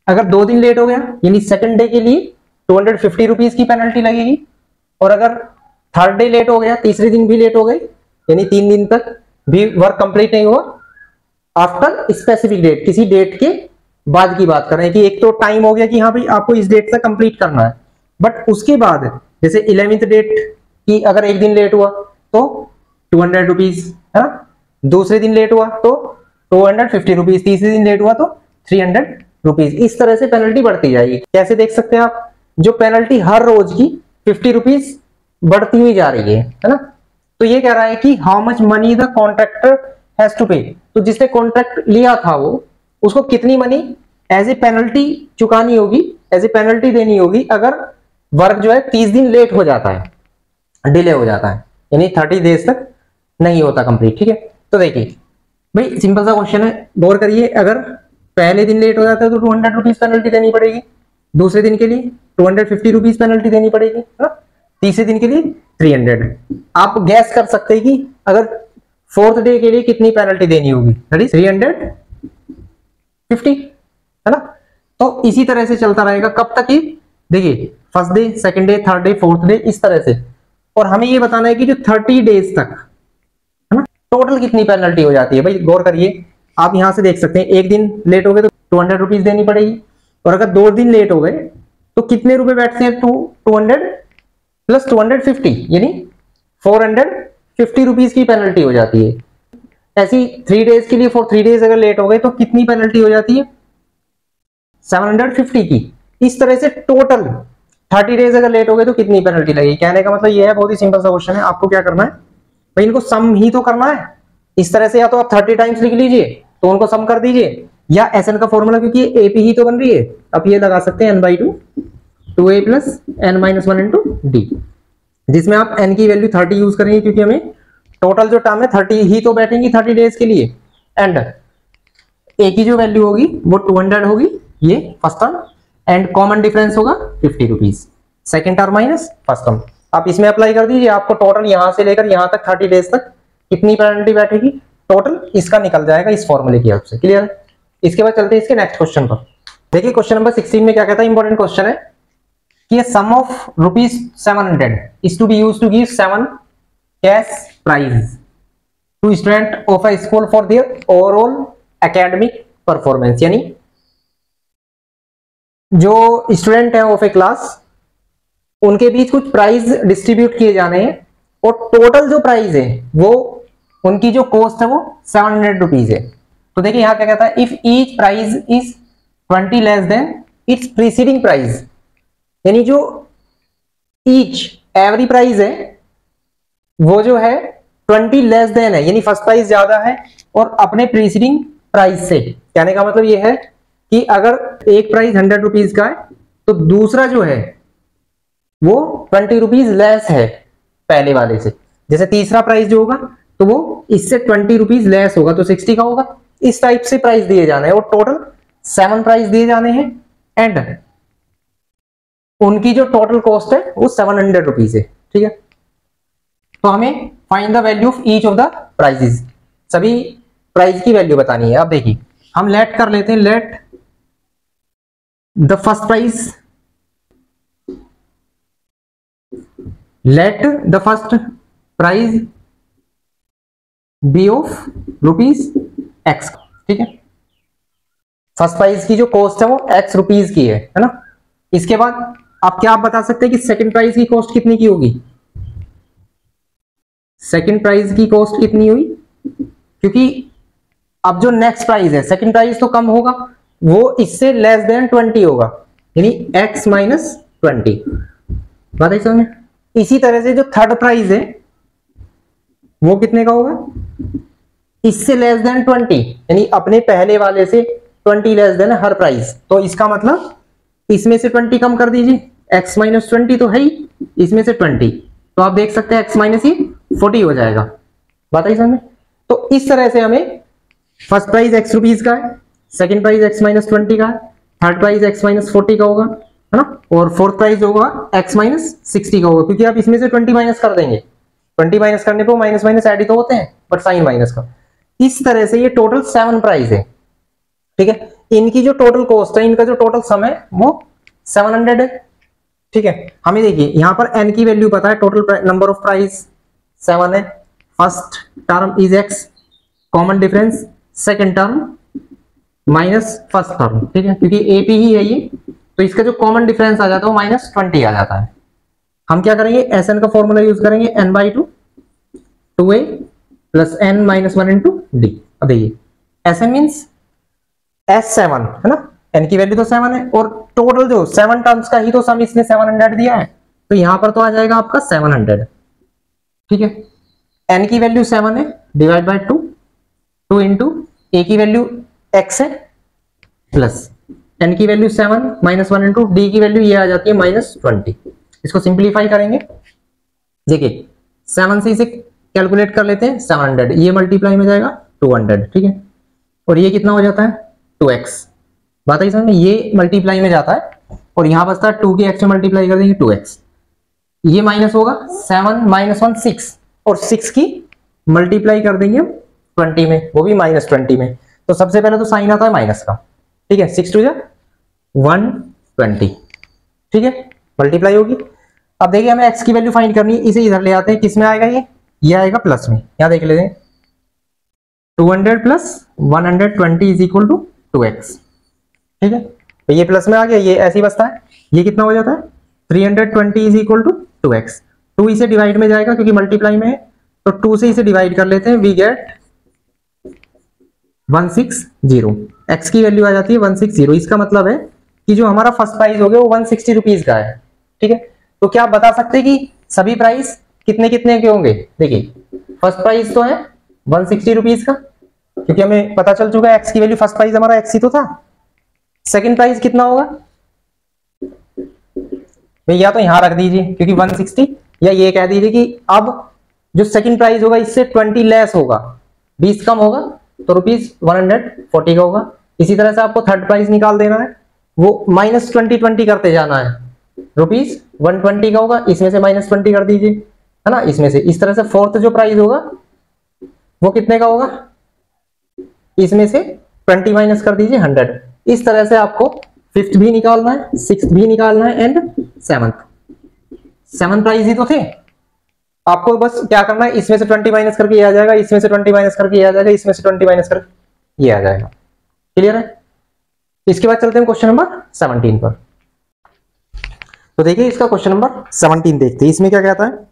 Speaker 1: अगर 2 दिन लेट हो गया यानी सेकंड डे के लिए 250 रुपीज की पेनल्टी लगेगी, और अगर थर्ड डे लेट हो गया, तीसरे दिन भी लेट हो गई यानी 3 दिन तक भी वर्क कंप्लीट नहीं हुआ, आफ्टर स्पेसिफिक डेट, किसी डेट के बाद की बात कर रहे हैं कि एक तो टाइम हो गया कि हाँ भाई आपको इस डेट तक कंप्लीट करना है, बट उसके बाद जैसे 11th डेट की अगर एक दिन लेट हुआ तो 200 रुपीज है ना, दूसरे दिन लेट हुआ तो 250 रुपीज, तीसरे दिन लेट हुआ तो 300 रुपीज। इस तरह से पेनल्टी बढ़ती जाएगी। कैसे देख सकते हैं आप, जो पेनल्टी हर रोज की 50 रुपीज बढ़ती हुई जा रही है ना। तो ये कह रहा है कि how much money the contractor has to pay, तो जिसने कॉन्ट्रैक्ट लिया था वो उसको कितनी मनी एज ए पेनल्टी चुकानी होगी, एज ए पेनल्टी देनी होगी अगर वर्क जो है 30 दिन लेट हो जाता है, डिले हो जाता है, यानी 30 डेज तक नहीं होता कंप्लीट। ठीक है, तो देखिए भाई सिंपल सा क्वेश्चन है, गौर करिए, अगर पहले दिन लेट हो जाता है तो 200 रुपीज पेनल्टी देनी पड़ेगी, दूसरे दिन के लिए 250 रुपीज पेनल्टी देनी पड़ेगी, तीसरे दिन के लिए 300। आप गैस कर सकते हैं कि अगर फोर्थ डे के लिए कितनी पेनल्टी देनी होगी, दैट इज 350, है ना। तो इसी तरह से चलता रहेगा कब तक, ही देखिए first day, second day, third day, fourth day, इस तरह से। और हमें ये बताना है कि जो 30 डेज तक है ना टोटल कितनी पेनल्टी हो जाती है। भाई गौर करिए, आप यहां से देख सकते हैं एक दिन लेट हो गए तो 200 रुपीज देनी पड़ेगी, और अगर 2 दिन लेट हो गए तो कितने रुपए बैठते हैं, 200 प्लस 250 यानी 450 रुपीज की पेनल्टी हो जाती है। ऐसी 3 डेज के लिए, फॉर 3 डेज अगर लेट हो गए तो कितनी पेनल्टी हो जाती है, 750 की। इस तरह से टोटल 30 डेज अगर लेट हो गए तो कितनी पेनल्टी लगेगी। कहने का मतलब ये है, बहुत ही सिंपल सा क्वेश्चन है, आपको क्या करना है भाई, इनको सम ही तो करना है। इस तरह से या तो आप 30 टाइम्स लिख लीजिए तो उनको सम कर दीजिए, या SN का फॉर्मूला, क्योंकि एपी ही तो बन रही है, आप ये लगा सकते हैं n/2 2a plus n-1 into D, जिसमें आप n की वैल्यू 30 यूज करेंगे क्योंकि हमें टोटल जो टर्म है 30 ही तो बैठेंगी 30 डेज के लिए, एंड a की जो वैल्यू होगी वो 200 होगी, ये first term, and common difference होगा 50 rupees, second term minus first term. आप इसमें अप्लाई कर दीजिए, आपको टोटल यहां से लेकर यहां तक 30 डेज तक कितनी पेनल्टी बैठेगी टोटल, इसका निकल जाएगा इस फॉर्मूले की हेल्प से। क्लियर है। इसके बाद चलते हैं इसके नेक्स्ट क्वेश्चन पर। देखिए क्वेश्चन नंबर 16 में क्या कहता है, इंपॉर्टेंट क्वेश्चन है कि sum of ₹700 is to be used to give 7 cash prize to student of a school for their overall academic performance. यानी जो स्टूडेंट है ऑफ ए क्लास, उनके बीच कुछ प्राइज डिस्ट्रीब्यूट किए जाने हैं, और टोटल जो प्राइज है वो उनकी जो कॉस्ट है वो 700 रुपीज है। तो देखिए यहां क्या कहता है, if each prize is 20 less than its preceding prize, यानी जो ईच एवरी प्राइज है वो जो है 20 लेस देन है, यानी फर्स्ट प्राइस ज्यादा है और अपने प्रीसीडिंग प्राइस से। कहने का मतलब ये है कि अगर एक प्राइस 100 रुपीज का है तो दूसरा जो है वो 20 रुपीज लेस है पहले वाले से। जैसे तीसरा प्राइस जो होगा तो वो इससे 20 रुपीज लेस होगा तो 60 का होगा। इस टाइप से प्राइस दिए जाने हैं, और टोटल 7 प्राइस दिए जाने हैं, एंड उनकी जो टोटल कॉस्ट है वो 700 रुपीज है। ठीक है, तो हमें find the value of each of the prizes, सभी प्राइस की वैल्यू बतानी है। अब देखिए हम लेट कर लेते हैं, let the first price, let the first price be of ₹X। ठीक है, फर्स्ट प्राइस की जो कॉस्ट है वो X रुपीज की है ना। इसके बाद आप क्या बता सकते हैं कि सेकंड प्राइस की कॉस्ट कितनी की होगी, सेकंड प्राइस की कॉस्ट कितनी हुई, क्योंकि अब जो नेक्स्ट प्राइस है, सेकंड प्राइस तो कम होगा, वो इससे लेस देन 20 होगा, यानी X माइनस 20। बात है समझ। इसी तरह से जो थर्ड प्राइस है वो कितने का होगा, इससे लेस देन 20, यानी अपने पहले वाले से 20 लेस देन हर प्राइस। तो इसका मतलब इसमें से 20 कम कर दीजिए, X माइनस 20 तो है ही, इसमें से 20, तो आप देख सकते हैं X माइनस ही 40 हो जाएगा। बताइए समझ। तो इस तरह से हमें फर्स्ट प्राइस X रुपीज का है, सेकंड प्राइस X माइनस 20 का है, थर्ड प्राइस X माइनस 40 का होगा, है ना, और फोर्थ प्राइस होगा X माइनस 60 का होगा, क्योंकि आप इसमें से 20 माइनस कर देंगे 20 माइनस करने पे माइनस माइनस ऐड ही तो होते हैं, बट साइन माइनस का। इस तरह से ये टोटल 7 प्राइस है, ठीक है। इनकी जो टोटल कॉस्ट है, इनका जो टोटल सम है वो 700 है, ठीक है। हमें देखिए यहाँ पर n की वैल्यू पता है, टोटल नंबर ऑफ प्राइस 7 है। First term is x, common difference second term minus first term, ठीक है, क्योंकि AP ही है ये, तो इसका जो कॉमन डिफरेंस आ जाता है वो -20 आ जाता है। हम क्या करेंगे, Sn का फॉर्मूला यूज करेंगे, n/2 2a plus n - 1 into d। अब देखिए Sn मीन्स S7 है ना, n की वैल्यू तो 7 है, और टोटल जो 7 टर्म्स का ही तो सम इसने 700 दिया है, तो यहां पर तो आ जाएगा आपका 700, ठीक है। n की वैल्यू 7 है, डिवाइड बाय 2, 2 इंटू a की वैल्यू x है, प्लस n की वैल्यू 7 - 1 इंटू d की वैल्यू ये आ जाती है -20। इसको सिंप्लीफाई करेंगे, देखिए 7 से इसे कैलकुलेट कर लेते हैं 700, ये मल्टीप्लाई में जाएगा 200, ठीक है, और ये कितना हो जाता है 2x। बात है समझ में, ये मल्टीप्लाई में जाता है और यहां बचता है 2 के x में मल्टीप्लाई कर देंगे 2x, ये माइनस होगा 7 - 1 6, और 6 की मल्टीप्लाई कर देंगे 20 में, वो भी -20 में। तो सबसे पहले तो साइन आता है माइनस का, ठीक है, 6 2 120, ठीक है, मल्टीप्लाई होगी। अब देखिए हमें x की वैल्यू फाइंड करनी है, इसे इधर ले आते हैं, किस में आएगा ये आएगा प्लस में, यहां देख लेते हैं 200 plus 120 is equal to 2x, ठीक है, तो ये प्लस में आ गया, ये ऐसे ही बचता है, ये कितना हो जाता है 320 इज इक्वल टू 2x। 2 इसे डिवाइड में जाएगा क्योंकि मल्टीप्लाई में है, तो 2 से इसे डिवाइड कर लेते हैं, वी गेट 160, x की वैल्यू आ जाती है 160। इसका मतलब है कि जो हमारा फर्स्ट प्राइस हो गया वो 160 रुपीज का है, ठीक है। तो क्या आप बता सकते हैं कि सभी प्राइस कितने कितने के होंगे? देखिए फर्स्ट प्राइस तो है 160 रुपीज का, क्योंकि हमें पता चल चुका है x की वैल्यू, फर्स्ट प्राइस हमारा x ही तो था। सेकंड प्राइस कितना होगा भैया, या तो यहां रख दीजिए क्योंकि 160, या ये कह दीजिए कि अब जो सेकंड प्राइस होगा इससे 20 लेस होगा, 20 कम होगा, तो ₹140 का होगा। इसी तरह से आपको थर्ड प्राइस निकाल देना है, वो -20 करते जाना है, ₹120 का होगा, इसमें से -20 कर दीजिए, है ना, इसमें से। इस तरह से फोर्थ जो प्राइस होगा वो कितने का होगा, इसमें से 20 माइनस कर दीजिए 100। इस तरह से आपको फिफ्थ भी निकालना है, सिक्स्थ भी निकालना है, एंड सेवंथ प्राइस ही तो थे। आपको बस क्या करना है, इसमें से 20 माइनस करके ये आ जाएगा, इसमें से 20 माइनस करके ये आ जाएगा, इसमें से 20 माइनस करके ये आ जाएगा। क्लियर है? इसके बाद चलते हैं क्वेश्चन नंबर 17 पर। तो देखिए इसका क्वेश्चन नंबर 17 देखते हैं, इसमें क्या कहता है,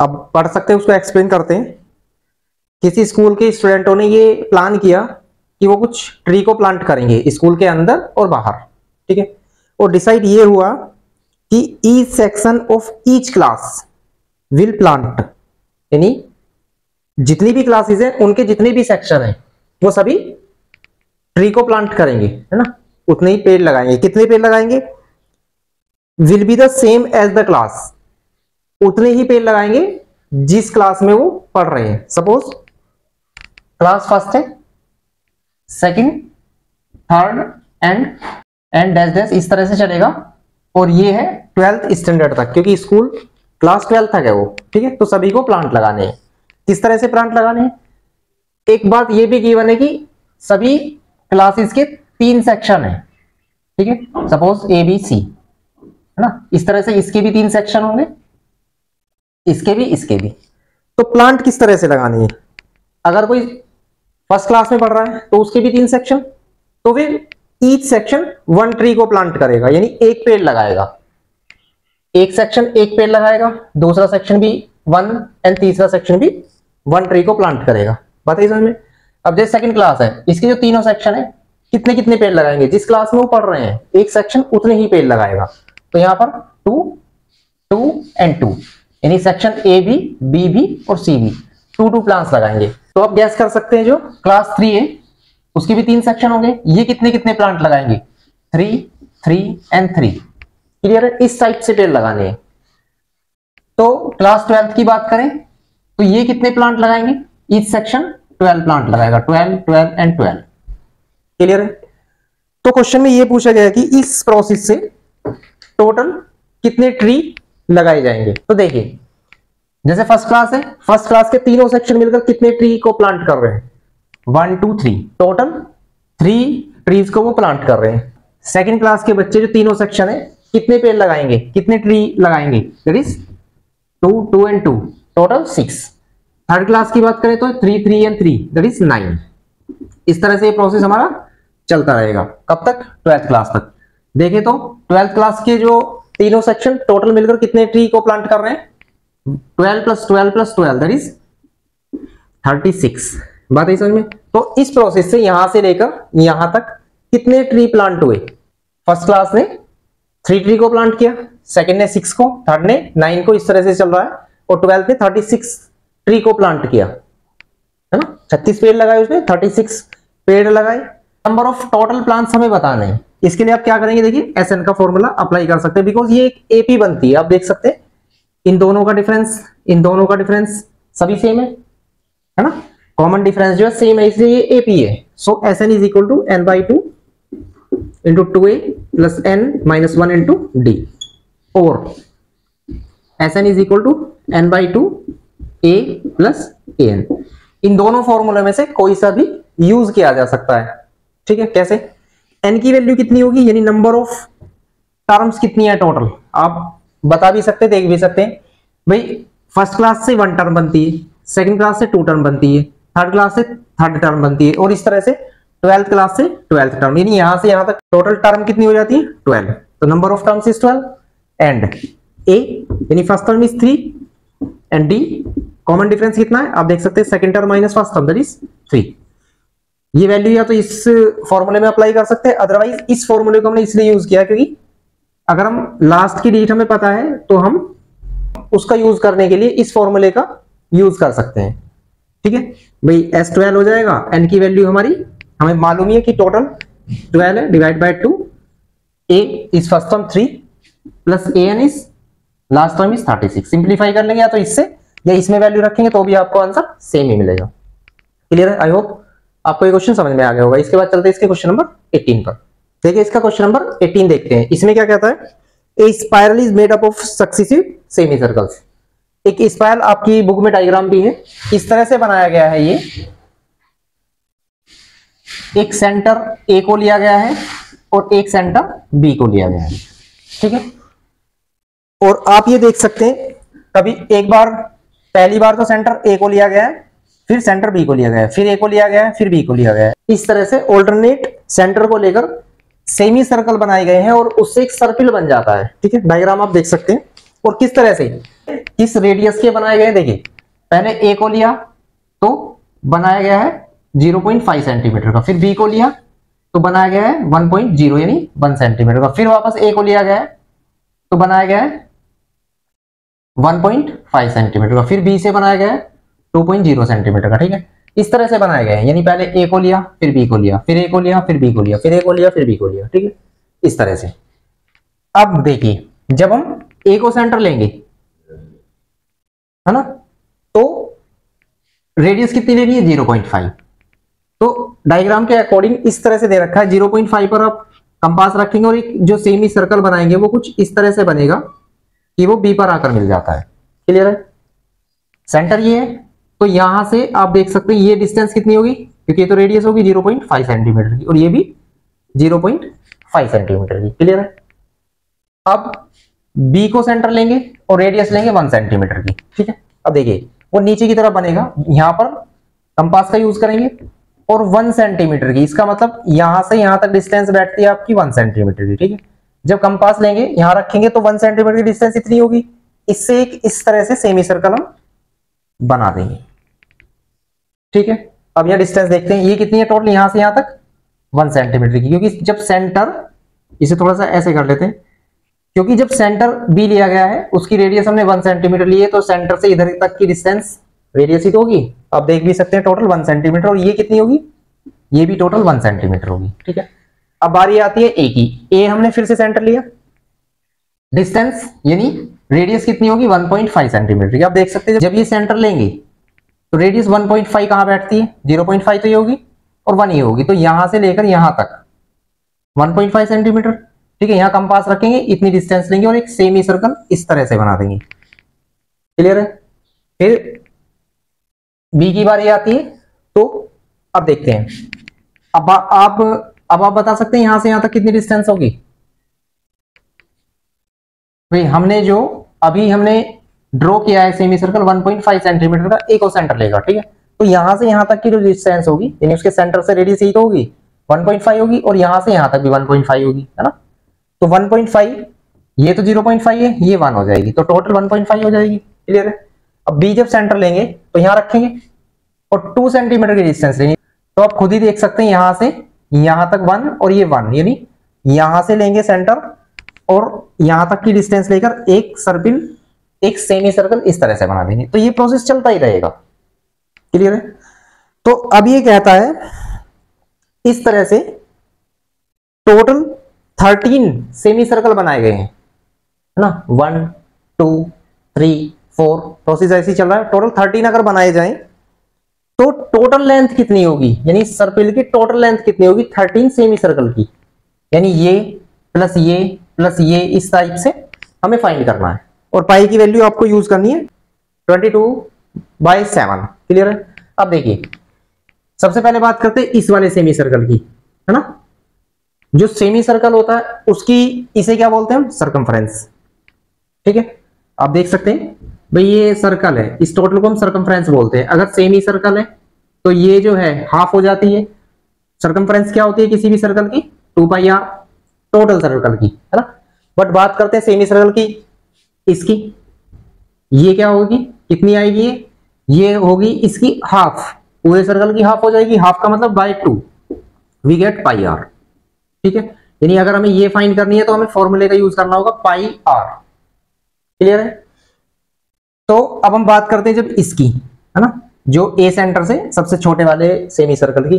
Speaker 1: अब पढ़ सकते हैं, उसको एक्सप्लेन करते हैं। किसी स्कूल के स्टूडेंटों ने ये प्लान किया कि वो कुछ ट्री को प्लांट करेंगे स्कूल के अंदर और बाहर, ठीक है। और डिसाइड ये हुआ कि each section of each class will plant, यानी जितनी भी क्लासेस हैं उनके जितने भी सेक्शन हैं वो सभी ट्री को प्लांट करेंगे, है ना, उतने ही पेड़ लगाएंगे। कितने पेड़ लगाएंगे? Will be the same as the class, उतने ही पेड़ लगाएंगे जिस क्लास में वो पढ़ रहे हैं। सपोज क्लास फर्स्ट है, second, third and dash dash, इस तरह से चलेगा। और ये है 12th स्टैंडर्ड तक, क्योंकि स्कूल क्लास 12 तक है वो, ठीक है। तो सभी को प्लांट लगाने हैं। किस तरह से प्लांट लगाने हैं? एक बात ये भी गिवन है कि सभी क्लासेस के 3 सेक्शन है, ठीक है। सपोज ए बी सी, है ना, इस तरह से इसके भी 3 सेक्शन होंगे, इसके भी। तो प्लांट किस तरह से लगानी है? अगर कोई फर्स्ट क्लास में पढ़ रहा है तो उसके भी 3 सेक्शन, तो फिर ईच सेक्शन 1 ट्री को प्लांट करेगा, यानी एक पेड़ लगाएगा। एक सेक्शन एक पेड़ लगाएगा, दूसरा सेक्शन भी 1 एंड तीसरा सेक्शन भी 1 ट्री को प्लांट करेगा। बताइए समझ में? अब जैसे सेकंड क्लास है, इसके जो तीनों सेक्शन है कितने कितने पेड़ लगाएंगे? जिस क्लास में वो पढ़ रहे हैं एक सेक्शन उतने ही पेड़ लगाएगा। तो यहां पर 2 2 एंड 2, यानी सेक्शन ए भी, बी भी और सी भी 2 प्लांट्स लगाएंगे। तो आप गैस कर सकते हैं जो क्लास 3 है उसके भी 3 सेक्शन होंगे, ये कितने कितने प्लांट लगाएंगे? 3 3 एंड 3। क्लियर है? इस टाइप से पेड़ लगाने हैं। तो क्लास 12 की बात करें तो ये कितने प्लांट लगाएंगे? ईच सेक्शन 12 प्लांट लगाएगा, 12 12 एंड 12। क्लियर है? तो क्वेश्चन में ये पूछा गया कि इस प्रोसेस से टोटल कितने ट्री लगाए जाएंगे। तो देखिए जैसे फर्स्ट क्लास है, फर्स्ट क्लास के तीनों सेक्शन मिलकर कितने ट्री को प्लांट कर रहे हैं? 1 2 3, टोटल 3 ट्रीज को वो प्लांट कर रहे हैं। सेकंड क्लास के बच्चे जो तीनों सेक्शन है कितने पेड़ लगाएंगे, कितने ट्री लगाएंगे? That is 2 2 and 2, total 6। Third class की बात करें तो 3 3 एंड 3, दैट इज 9। इस तरह से ये प्रोसेस हमारा चलता रहेगा। कब तक? 12th क्लास तक। देखें तो 12th क्लास के जो तीनों सेक्शन टोटल मिलकर कितने ट्री को प्लांट कर रहे हैं? 12 + 12 + 12, दैट इज 36। बात है समझ में? तो इस प्रोसेस से यहां से लेकर यहां तक कितने ट्री प्लांट हुए? फर्स्ट क्लास ने 3 ट्री को प्लांट किया, सेकंड ने 6 को, थर्ड ने 9 को, इस तरह से चल रहा है। और 12th ने 36 ट्री को प्लांट किया, है ना? 36 पेड़ लगाए उसने, 36 पेड़ लगाए। नंबर ऑफ टोटल प्लांट्स हमें बताना है। इसके लिए आप क्या करेंगे? देखिए SN का फॉर्मूला अप्लाई कर सकते हैं, बिकॉज ये एक एपी बनती है। आप देख सकते हैं इन दोनों का डिफरेंस, इन दोनों का डिफरेंस सभी सेम है ना? कॉमन डिफरेंस जो है सेम है, इसलिए ये एपी है। सो SN = n/2 into 2a plus n minus 1 into d, और SN = n/2 a plus an। इन दोनों फॉर्मूले में से कोई सा भी यूज किया जा सकता है। ठीक है? कैसे? n की वैल्यू कितनी होगी, यानी नंबर ऑफ टर्म्स कितनी है टोटल, आप बता भी सकते, देख भी सकते हैं। भाई फर्स्ट क्लास से 1 टर्म बनती है, सेकंड क्लास से 2 टर्म बनती है, थर्ड क्लास से 3rd टर्म बनती है, और इस तरह से 12th क्लास से 12th टर्म, यानी यहां से यहां तक टोटल टर्म कितनी हो जाती है? 12। तो number of terms is 12 and a यानी first term is 3 and d common difference कितना है? आप देख सकते हैं second term minus first term, that is 3। ये वैल्यू या तो इस फॉर्मूले में अप्लाई कर सकते हैं, अदरवाइज इस फॉर्मूले को हमने इसलिए यूज किया क्योंकि अगर हम लास्ट की डिजिट हमें पता है तो हम उसका यूज करने के लिए इस फॉर्मूले का यूज कर सकते हैं। ठीक है भाई, S12 हो जाएगा। n की वैल्यू हमारी हमें मालूम ही है कि टोटल 12 है, divide by 2, a is first term 3 plus an is last term is 36। Simplify कर लेंगे या तो इससे या इसमें वैल्यू रखेंगे तो भी आपको आंसर सेम ही मिलेगा। क्लियर है? आई होप आपको ये क्वेश्चन समझ में आ गया होगा। इसके बाद चलते हैं इसके क्वेश्चन नंबर 18 पर। देखिए इसका क्वेश्चन नंबर 18 देखते हैं। इसमें क्या कहता है? A spiral is made up of successive semi circles. एक स्पाइरल आपकी बुक में डायग्राम भी है, इस तरह से बनाया गया है। ये एक सेंटर ए को लिया गया है और एक सेंटर बी को लिया गया है। ठीक है, और आप ये देख सकते हैं कभी एक बार, पहली बार तो सेंटर ए को लिया गया है, फिर सेंटर बी को लिया गया है, फिर ए को लिया गया है, फिर बी को लिया गया है। इस तरह से ऑल्टरनेट सेंटर को लेकर सेमी सर्कल बनाए गए हैं और उससे एक सर्किल बन जाता है। ठीक है, डायग्राम आप देख सकते हैं। और किस तरह से, किस रेडियस के बनाए गए? देखिए पहले ए को लिया तो बनाया गया है 0.5 सेंटीमीटर का, फिर बी को लिया तो बनाया गया है 1.0 यानी 1 सेंटीमीटर का, फिर वापस ए को लिया गया है तो बनाया गया है 1.5 सेंटीमीटर का, फिर बी से बनाया गया है 2.0 सेंटीमीटर का। ठीक है, इस तरह से बनाए गए हैं, यानी पहले ए को लिया, फिर बी को लिया, फिर ए को लिया, फिर बी को लिया, फिर ए को लिया, फिर बी को लिया। ठीक है, इस तरह से। अब देखिए जब हम ए को सेंटर लेंगे, है ना, तो रेडियस कितनी लेनी है? 0.5। तो डायग्राम के अकॉर्डिंग इस तरह से दे रखा है, 0.5 पर आप कंपास रखेंगे और एक जो सेमी सर्कल बनाएंगे वो कुछ इस तरह से बनेगा कि वो बी पर आकर मिल जाता है। क्लियर है? सेंटर ये है, तो यहां से आप देख सकते हैं ये डिस्टेंस कितनी होगी, क्योंकि ये तो रेडियस होगी 0.5 सेंटीमीटर की और ये भी 0.5 सेंटीमीटर की। क्लियर है? अब बी को सेंटर लेंगे और रेडियस लेंगे 1 सेंटीमीटर की। ठीक है, अब देखिए वो नीचे की तरफ बनेगा, यहां पर कंपास का यूज करेंगे और 1 सेंटीमीटर की, इसका मतलब यहां से यहां तक डिस्टेंस बैठती है आपकी 1 सेंटीमीटर की। ठीक है, जब कंपास लेंगे यहां रखेंगे तो 1 सेंटीमीटर की डिस्टेंस इतनी होगी, इससे एक इस तरह से सेमी सर्कल हम बना देंगे। ठीक है, अब यह डिस्टेंस देखते हैं, ये कितनी है टोटल यहां से यहां तक 1 सेंटीमीटर की, क्योंकि जब सेंटर, इसे थोड़ा सा ऐसे कर लेते हैं, क्योंकि जब सेंटर बी लिया गया है उसकी रेडियस हमने 1 सेंटीमीटर ली है, तो सेंटर से इधर तक की डिस्टेंस रेडियस ही तो होगी। आप देख भी सकते हैं टोटल 1 सेंटीमीटर, और ये कितनी होगी? ये भी टोटल 1 सेंटीमीटर होगी। ठीक है, अब बारी आती है ए की। ए हमने फिर से सेंटर लिया, डिस्टेंस यानी रेडियस कितनी होगी? 1.5 सेंटीमीटर की। आप देख सकते हैं जब ये सेंटर लेंगे तो रेडियस 1.5 कहां बैठती है? 0.5 तो ये होगी और 1 ये होगी, तो यहां से लेकर यहां तक 1.5 सेंटीमीटर। ठीक है, यहां कंपास रखेंगे, इतनी डिस्टेंस लेंगे और एक सेमी सर्कल इस तरह से बना देंगे। क्लियर है? फिर बी की बारी आती है। तो अब देखते हैं, अब आप बता सकते हैं यहां से यहां तक कितनी डिस्टेंस होगी। भाई हमने जो अभी हमने ड्रॉ किया है सेमी सर्कल 1.5 सेंटीमीटर का एक और सेंटर लेगा, ठीक है। तो यहां से यहां तक की जो डिस्टेंस होगी, यानी उसके सेंटर से रेडियस ही तो होगी 1.5 होगी, और यहां से यहां तक भी 1.5 होगी, है ना। तो 1.5, ये तो 0.5 है, ये 1 हो जाएगी, तो टोटल 1.5 हो जाएगी। क्लियर है। अब बी जब सेंटर लेंगे तो यहां रखेंगे और 2 सेंटीमीटर की डिस्टेंस लेंगे। तो आप खुद ही देख सकते हैं यहां से यहां तक 1 और ये 1, यानी यहां से लेंगे सेंटर और यहां तक की डिस्टेंस लेकर एक सर्किल, एक सेमी सर्कल इस तरह से बना देंगे। तो ये प्रोसेस चलता ही रहेगा। क्लियर है। तो अब ये कहता है इस तरह से टोटल 13 सेमी सर्कल बनाए गए हैं, है ना। 1 2 3 4 प्रोसेस ऐसे ही चल रहा है। टोटल 13 अगर बनाए जाएं तो टोटल लेंथ कितनी होगी, यानी सर्किल की टोटल लेंथ कितनी होगी 13 सेमी सर्कल की, यानी ये प्लस ये इस टाइप से हमें फाइंड करना है। और पाई की वैल्यू आपको यूज करनी है 22/7। क्लियर है। अब देखिए सबसे पहले बात करते हैं इस वाले सेमी सर्कल की, है ना। जो सेमी सर्कल होता है उसकी, इसे क्या बोलते हैं हम, सरकमफ्रेंस। ठीक है। आप देख सकते हैं भाई ये सर्कल है, इस टोटल को हम सरकमफ्रेंस बोलते हैं। अगर सेमी सर्कल है तो ये जो है हाफ हो जाती है। सरकमफ्रेंस क्या होती है किसी भी सर्कल की, 2πr टोटल सर्कल की, है ना। बट बात करते हैं सेमी सर्कल की, इसकी ये क्या होगी, कितनी आएगी, ये होगी इसकी हाफ, पूरे सर्कल की हाफ हो जाएगी। हाफ का मतलब बाय 2, वी गेट πr। ठीक है। यानी अगर हमें ये फाइंड करनी है तो हमें फॉर्मूले का यूज करना होगा πr। क्लियर है। तो अब हम बात करते हैं जब इसकी, है ना, जो ए सेंटर से सबसे छोटे वाले सेमी सर्कल की,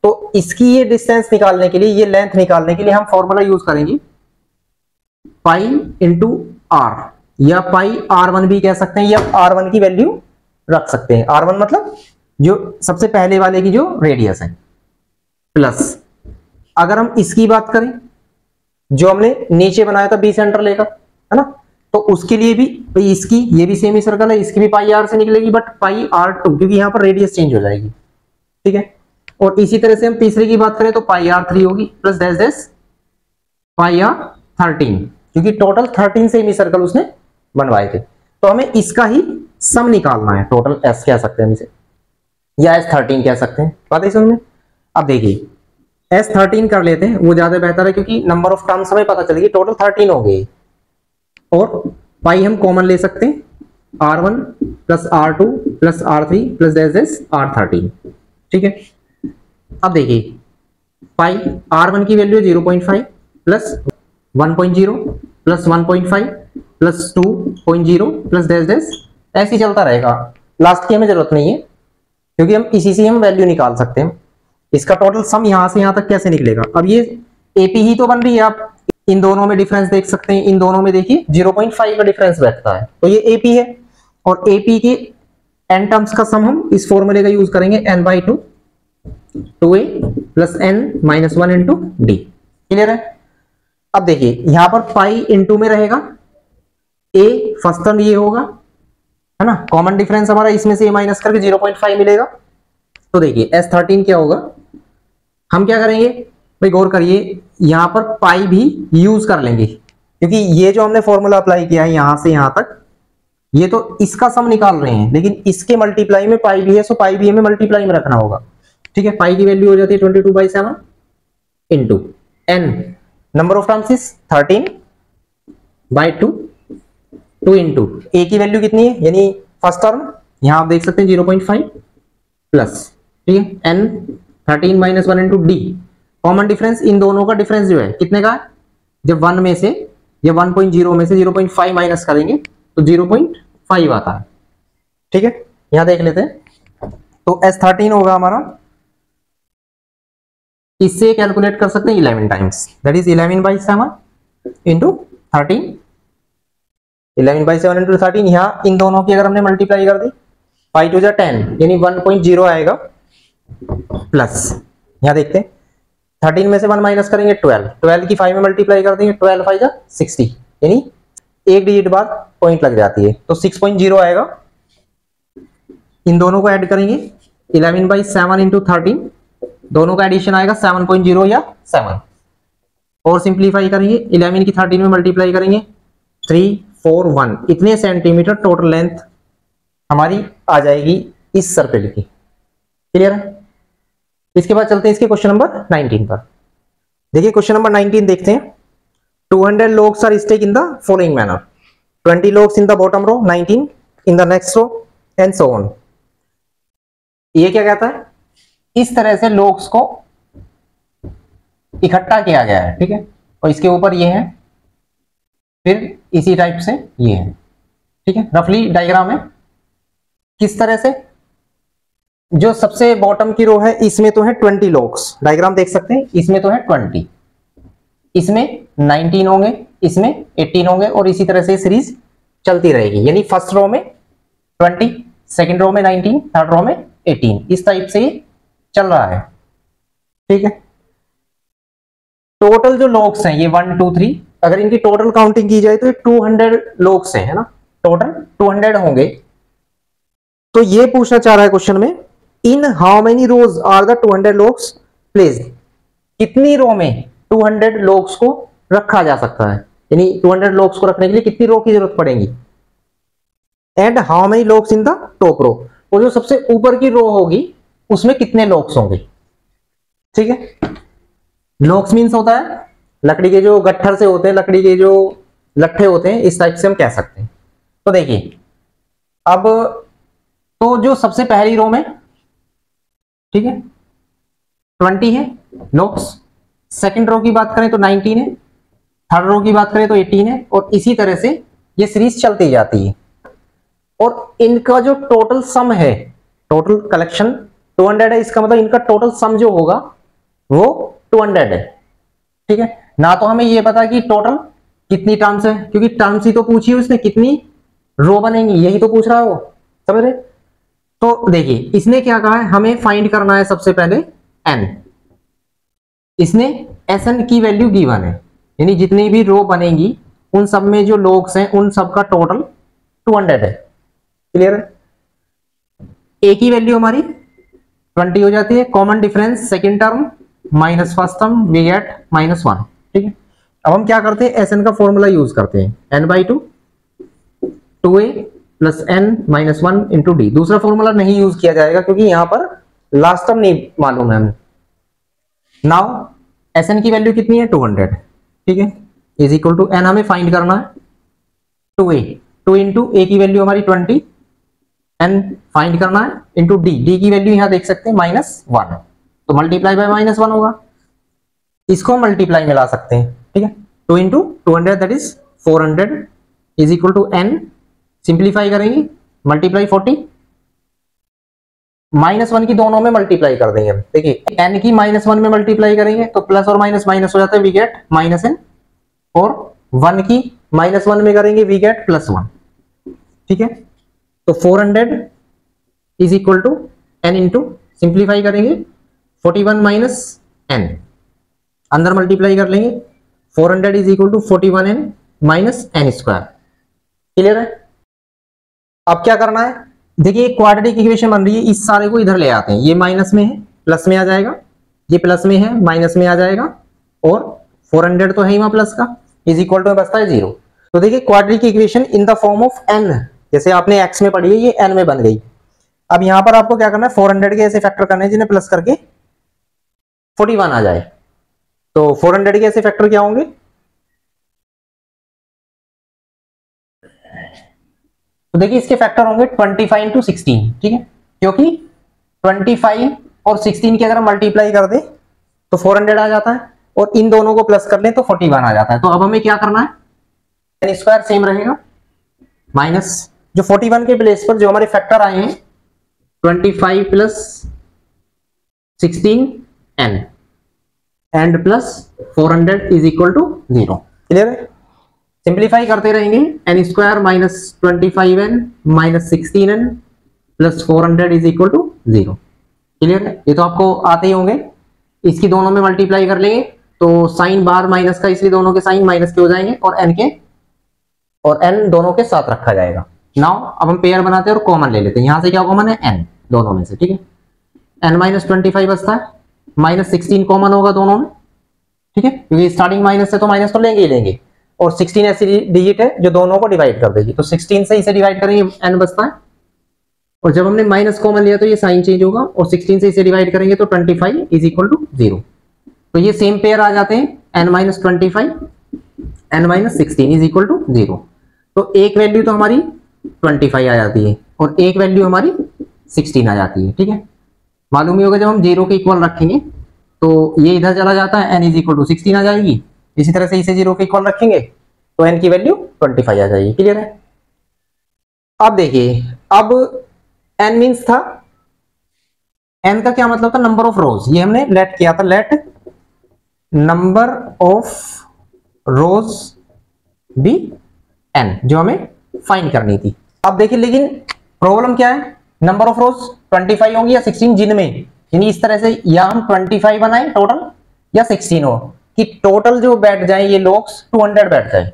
Speaker 1: तो इसकी ये डिस्टेंस निकालने के लिए, ये लेंथ निकालने के लिए हम फॉर्मूला यूज करेंगे पाई इंटू आर, या पाई R1 भी कह सकते हैं, या R1 की वैल्यू रख सकते हैं। R1 मतलब जो सबसे पहले वाले की जो रेडियस है, प्लस अगर हम इसकी बात करें जो हमने नीचे बनाया था बी सेंटर लेकर, है ना, तो उसके लिए भी भाई इसकी, ये भी सेमी सर्कल है, इसकी भी पाई आर से निकलेगी, बट पाई R2 क्योंकि यहां पर रेडियस चेंज हो जाएगी। ठीक है। और इसी तरह से हम तीसरे की बात करें तो पाई R3 होगी प्लस डैश डैश पाई R13, क्योंकि टोटल 13 सेमी सर्कल उसने बनवाए थे। तो हमें इसका ही सम निकालना है, टोटल एस कह सकते हैं हम इसे, या S13 कह सकते हैं। बात है समझ में। अब देखिए S13 कर लेते हैं, वो ज्यादा बेहतर है क्योंकि नंबर ऑफ टर्म्स हमें पता चलेगी। टोटल 13 हो गए, और पाई हम कॉमन ले सकते हैं, R1 plus R2 plus R3 plus dash dash R13। ठीक है। अब देखिए पाई R1 की value 0.5 plus 1.0 plus 1.5 plus 2.0 plus dash dash, ऐसे ही चलता रहेगा। लास्ट की हमें जरूरत नहीं है क्योंकि हम इसी से हम वैल्यू निकाल सकते हैं। इसका टोटल सम यहां से यहां तक कैसे निकलेगा। अब ये एपी ही तो बन रही है, आप इन दोनों में डिफरेंस देख सकते हैं। इन दोनों में देखिए 0.5 का डिफरेंस बैठता है, तो ये एपी है। और एपी के एन टर्म्स का सम हम इस फॉर्मूले का यूज करेंगे, n/2 2a plus n minus 1 into D. Clear है। अब देखिए यहां पर पाई इंटू में रहेगा a, फर्स्ट टर्म ये होगा, है ना, कॉमन डिफरेंस हमारा इसमें से माइनस करके 0.5 मिलेगा। तो देखिए S13 क्या होगा, हम क्या करेंगे भाई गौर करिए, यहां पर पाई भी यूज कर लेंगे क्योंकि ये जो हमने फॉर्मूला अप्लाई किया है यहां से यहां तक, ये तो इसका सम निकाल रहे हैं, लेकिन इसके मल्टीप्लाई में पाई भी है, सो पाई भी हमें मल्टीप्लाई में रखना होगा। ठीक है। पाई की वैल्यू हो जाती है 22/7 into n, number of terms is 13/2, 2 into a की वैल्यू कितनी है, यानी फर्स्ट टर्म यहां आप देख सकते हैं 0.5 प्लस, ठीक है, n 13 minus 1 into D. Common difference in दोनों का डिफरेंस जो है कितने का है, जब 1 में से या 1.0 में से 0.5 माइनस करेंगे तो 0.5 आता है। ठीक है। यहां देख लेते हैं। तो S13 होगा हमारा, इससे कैलकुलेट कर सकते हैं 11 times, that is 11/7 into 13, 11/7 into 13। यहां इन दोनों की अगर हमने मल्टीप्लाई कर दी, 5 2 10 यानी 1.0 आएगा, प्लस यहां देखते हैं 13 में से 1 माइनस करेंगे 12, 12 की 5 में मल्टीप्लाई कर देंगे, 12 5 जा 60, यानी एक डिजिट बाद पॉइंट लग जाती है, तो 6.0 आएगा। इन दोनों को ऐड करेंगे 11/7 इंटू 13, दोनों का एडिशन आएगा 7.0 या 7, और सिंप्लीफाई करेंगे 11 की 13 में मल्टीप्लाई करेंगे 3, 4, 1, इतने सेंटीमीटर टोटल लेंथ हमारी आ जाएगी इस सर्कल की। क्लियर है? इसके बाद चलते हैं इसके क्वेश्चन नंबर 19 पर। देखिए क्वेश्चन नंबर 19 देखते हैं। 200 logs are stuck in the following manner, 20 logs in the bottom row, 19 in the next row and so on। ये क्या कहता है? इस तरह से logs को इकट्ठा किया गया है, ठीक है, और इसके ऊपर ये है, फिर इसी टाइप से ये है, ठीक है। रफली डायग्राम है किस तरह से, जो सबसे बॉटम की रो है इसमें तो है 20 logs, डायग्राम देख सकते हैं, इसमें तो है 20, इसमें 19 होंगे, इसमें 18 होंगे, और इसी तरह से सीरीज चलती रहेगी। यानी फर्स्ट रो में 20, सेकंड रो में 19, थर्ड रो में 18, इस टाइप से ये चल रहा है, ठीक है। टोटल जो logs हैं ये 1, 2, 3, अगर इनकी टोटल काउंटिंग की जाए तो ये 200 logs है ना, टोटल 200 होंगे। तो ये पूछना चाह रहा है क्वेश्चन में, in how many rows are the 200 logs placed, कितनी रो में 200 logs को रखा जा सकता है, यानी 200 logs को रखने के लिए कितनी रो की जरूरत पड़ेगी। And how many logs in the top row, और जो सबसे ऊपर की रो होगी उसमें कितने logs होंगे, ठीक है। logs मीन्स होता है लकड़ी के जो गट्ठर से होते हैं, लकड़ी के जो लट्ठे होते हैं, इस टाइप से हम कह सकते हैं। तो देखिए अब तो जो सबसे पहली रो में, ठीक है, 20 है logs, सेकंड रो की बात करें तो 19 है, थर्ड रो की बात करें तो 18 है, और इसी तरह से ये सीरीज चलती जाती है। और इनका जो टोटल सम है, टोटल कलेक्शन 200 है, इसका मतलब इनका टोटल सम जो होगा वो 200 है, ठीक है। ना तो हमें ये पता कि टोटल कितनी टर्म्स है, क्योंकि टर्म्स ही तो पूछी है उसने, कितनी रो बनेंगी यही तो पूछ रहा है वो, समझ रहे। तो देखिए इसने क्या कहा है, हमें फाइंड करना है सबसे पहले n, इसने Sn की वैल्यू गिवन है, यानी जितनी भी रो बनेंगी उन सब में जो logs हैं उन सब का टोटल 200 है। क्लियर है? a की वैल्यू हमारी 20 हो जाती है, common difference second term minus first term, we get -1, ठीक है। अब हम क्या करते हैं, Sn का फॉर्मूला यूज करते हैं, n/2 2a plus n minus 1 into D. दूसरा फॉर्मूला नहीं यूज किया जाएगा क्योंकि यहां पर लास्ट टर्म नहीं मालूम है हमें। नाउ Sn की वैल्यू कितनी है, 200, ठीक है, इज इक्वल टू n हमें फाइंड करना है 2a, 2 इंटू a की वैल्यू हमारी 20, n फाइंड करना है इंटू डी की वैल्यू यहां देख सकते हैं -1, तो मल्टीप्लाई बाय -1 होगा, इसको मल्टीप्लाई में ला सकते हैं, ठीक है। 2 into 200 that is 400 is equal to n, simplify करेंगे मल्टीप्लाई 40, -1 की दोनों में मल्टीप्लाई कर देंगे हम। देखिए n की -1 में मल्टीप्लाई करेंगे तो प्लस और माइनस माइनस हो जाता है, वी गेट -n, और 1 की -1 में करेंगे वी गेट +1, ठीक है। तो 400 is equal to n into, simplify करेंगे 41 माइनस n, अंदर मल्टीप्लाई कर लेंगे 400 is equal to 41n minus n square. Clear है? अब क्या करना है, देखिए क्वाड्रेटिक इक्वेशन बन रही है, इस सारे को इधर ले आते हैं, ये माइनस में है प्लस में आ जाएगा, ये प्लस में है माइनस में आ जाएगा, और 400 तो है ही वहां प्लस का, इज इक्वल टू बचता है 0। तो देखिए quadratic equation in the form of n, जैसे आपने x में पढ़ी है ये n में बन गई। अब यहां पर आपको क्या करना है, 400 के ऐसे फैक्टर करने हैं जिन्हें प्लस करके 41 आ जाए। तो 400 के ऐसे फैक्टर क्या होंगे, तो देखिए इसके फैक्टर होंगे 25 इंटू 16, ठीक है, क्योंकि 25 और 16 की अगर हम मल्टीप्लाई कर दे तो 400 आ जाता है, और इन दोनों को प्लस कर ले तो 41 आ जाता है। तो अब हमें क्या करना है, n स्क्वायर सेम रहेगा, माइनस जो 41 के प्लेस पर जो हमारे फैक्टर आए हैं 25 plus 16n and plus 400 is equal to 0। Clear है? सिंप्लीफाई करते रहेंगे, n square minus 25n minus 16n plus 400 is equal to 0। Clear है? ये तो आपको आते ही होंगे, इसकी दोनों में मल्टीप्लाई कर लेंगे तो साइन बार माइनस का, इसलिए दोनों के साइन माइनस के हो जाएंगे, और n दोनों के साथ रखा जाएगा। नाउ अब हम पेयर बनाते हैं और कॉमन ले लेते हैं। यहां से क्या कॉमन है, n दोनों में से, ठीक है। n माइनस 25 बचता है, माइनस 16 कॉमन होगा दोनों में, ठीक है, क्योंकि स्टार्टिंग माइनस है तो माइनस तो लेंगे ही लेंगे, और 16 ऐसी डिजिट है जो दोनों को डिवाइड कर देगी, तो 16 से इसे डिवाइड करेंगे, n बचता है, और जब हमने माइनस कॉमन लिया तो ये साइन चेंज होगा, और 16 से इसे डिवाइड करेंगे तो 25 इज इक्वल टू 0। तो ये सेम पेयर आ जाते हैं, n minus 25 n minus 16 is equal to 0। तो एक वैल्यू तो हमारी 25 आ जाती है और एक वैल्यू हमारी 16 आ जाती है, ठीक है। मालूम ही होगा जब हम 0 के इक्वल रखेंगे तो ये इधर चला जाता है, n इज इक्वल टू 16 आ जाएगी। इसी तरह से इसे 0 के इक्वल रखेंगे तो n की वैल्यू 25 आ जाएगी। क्लियर है। अब देखिए, अब n मींस था, n का क्या मतलब था, नंबर ऑफ रोज। ये हमने लेट किया था, let number of rows be n, जो हमें फाइंड करनी थी। अब देखिए, लेकिन प्रॉब्लम क्या है, नंबर ऑफ रोज 25 होंगी या 16 जिनमें, यानी इस तरह से या हम 25 बनाए टोटल या 16 हो, कि टोटल जो बैठ जाए ये लोग्स 200 बैठ जाए, है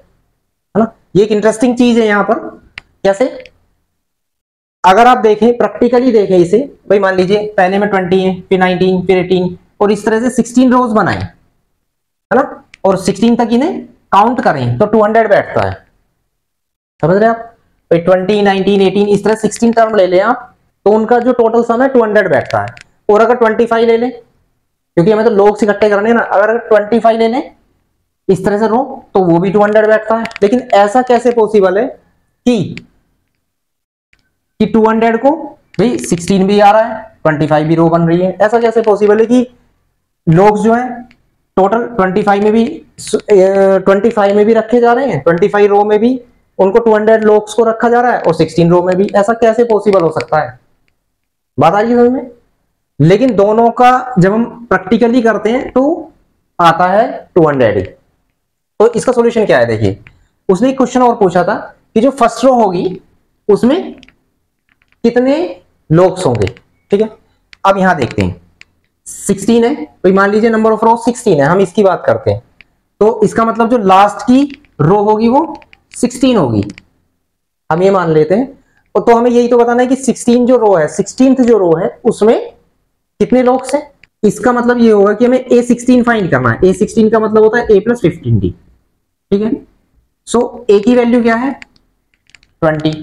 Speaker 1: ना। ये एक इंटरेस्टिंग चीज है यहाँ पर। कैसे, अगर आप देखें प्रैक्टिकली देखें इसे, भाई मान लीजिए पहले में 20 है, फिर 19, फिर 18, और इस तरह से 16 रोज बनाए, है ना, और 16 तक इन्हें काउंट करें तो 200 बैठता है। समझ रहे आप, 20, 19, 18 इस तरह 16 टर्म ले लें आप, तो उनका जो टोटल सम है 200 बैठता है। और अगर 25 ले लें, क्योंकि हमें तो लोग इकट्ठे करने हैं ना, अगर 25 ले लें इस तरह से रो, तो वो भी 200 बैठता है। लेकिन ऐसा कैसे पॉसिबल है कि 200 को भाई 16 भी आ रहा है, 25 भी रो बन रही है, ऐसा कैसे पॉसिबल है कि लोग जो है टोटल 25 में भी रखे जा रहे हैं, 25 रो में भी उनको 200 लोग्स को रखा जा रहा है, और 16 रो में भी, ऐसा कैसे पॉसिबल हो सकता है। बात आ गई समझ में। लेकिन दोनों का जब हम प्रैक्टिकली करते हैं तो आता है 200 ही। तो इसका सॉल्यूशन क्या है, देखिए उसने एक क्वेश्चन और पूछा था कि जो फर्स्ट रो होगी उसमें कितने लोग्स होंगे, ठीक है। अब यहां देखते हैं 16 है, तो मान लीजिए नंबर ऑफ रो 16 है, हम इसकी बात करते हैं, तो इसका मतलब जो लास्ट की रो होगी वो 16 होगी, हम ये मान लेते हैं। और तो हमें यही तो बताना है कि 16 जो रो है, 16th जो रो है उसमें कितने लोग्स हैं। इसका मतलब ये होगा कि हमें A16 फाइंड करना है। A16 का मतलब होता है A प्लस 15D, ठीक है। सो A की वैल्यू क्या है 20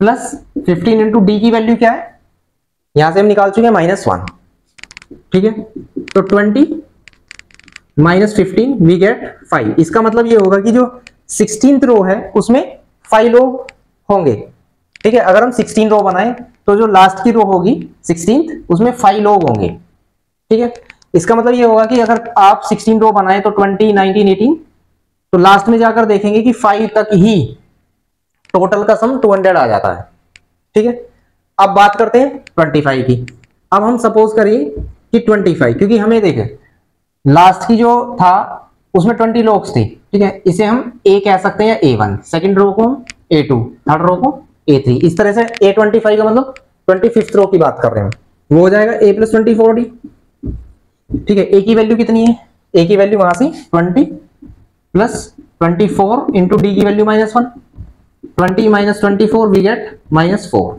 Speaker 1: प्लस 15 इंटू D की वैल्यू क्या है, यहां से हम निकाल चुके हैं -1, ठीक है। तो 20 माइनस 15 वी गेट 5। इसका मतलब ये होगा कि जो 16th रो है उसमें 5 लोग होंगे, ठीक है। अगर हम 16 रो बनाएं तो जो लास्ट की रो होगी 16th उसमें 5 लोग होंगे, ठीक है। इसका मतलब ये होगा कि अगर आप 16 रो बनाएं तो 20, 19, 18, तो लास्ट में जाकर देखेंगे कि 5 तक ही टोटल का सम 200 आ जाता है, ठीक है। अब बात करते हैं 25 की। अब हम सपोज करिए कि 25, क्योंकि हमें देखें लास्ट की जो था उसमें 20 लोग्स थे, ठीक है। इसे हम A कह सकते हैं, A1, सेकंड रो को A2, थर्ड रो को A3, इस तरह से A25 का मतलब 25th रो की बात कर रहे हैं, वो हो जाएगा A प्लस 24D, ठीक है। A की वैल्यू कितनी है, A की वैल्यू वहां से 20 प्लस 24 इंटू D की वैल्यू -1, 20 माइनस 24 वी गेट -4।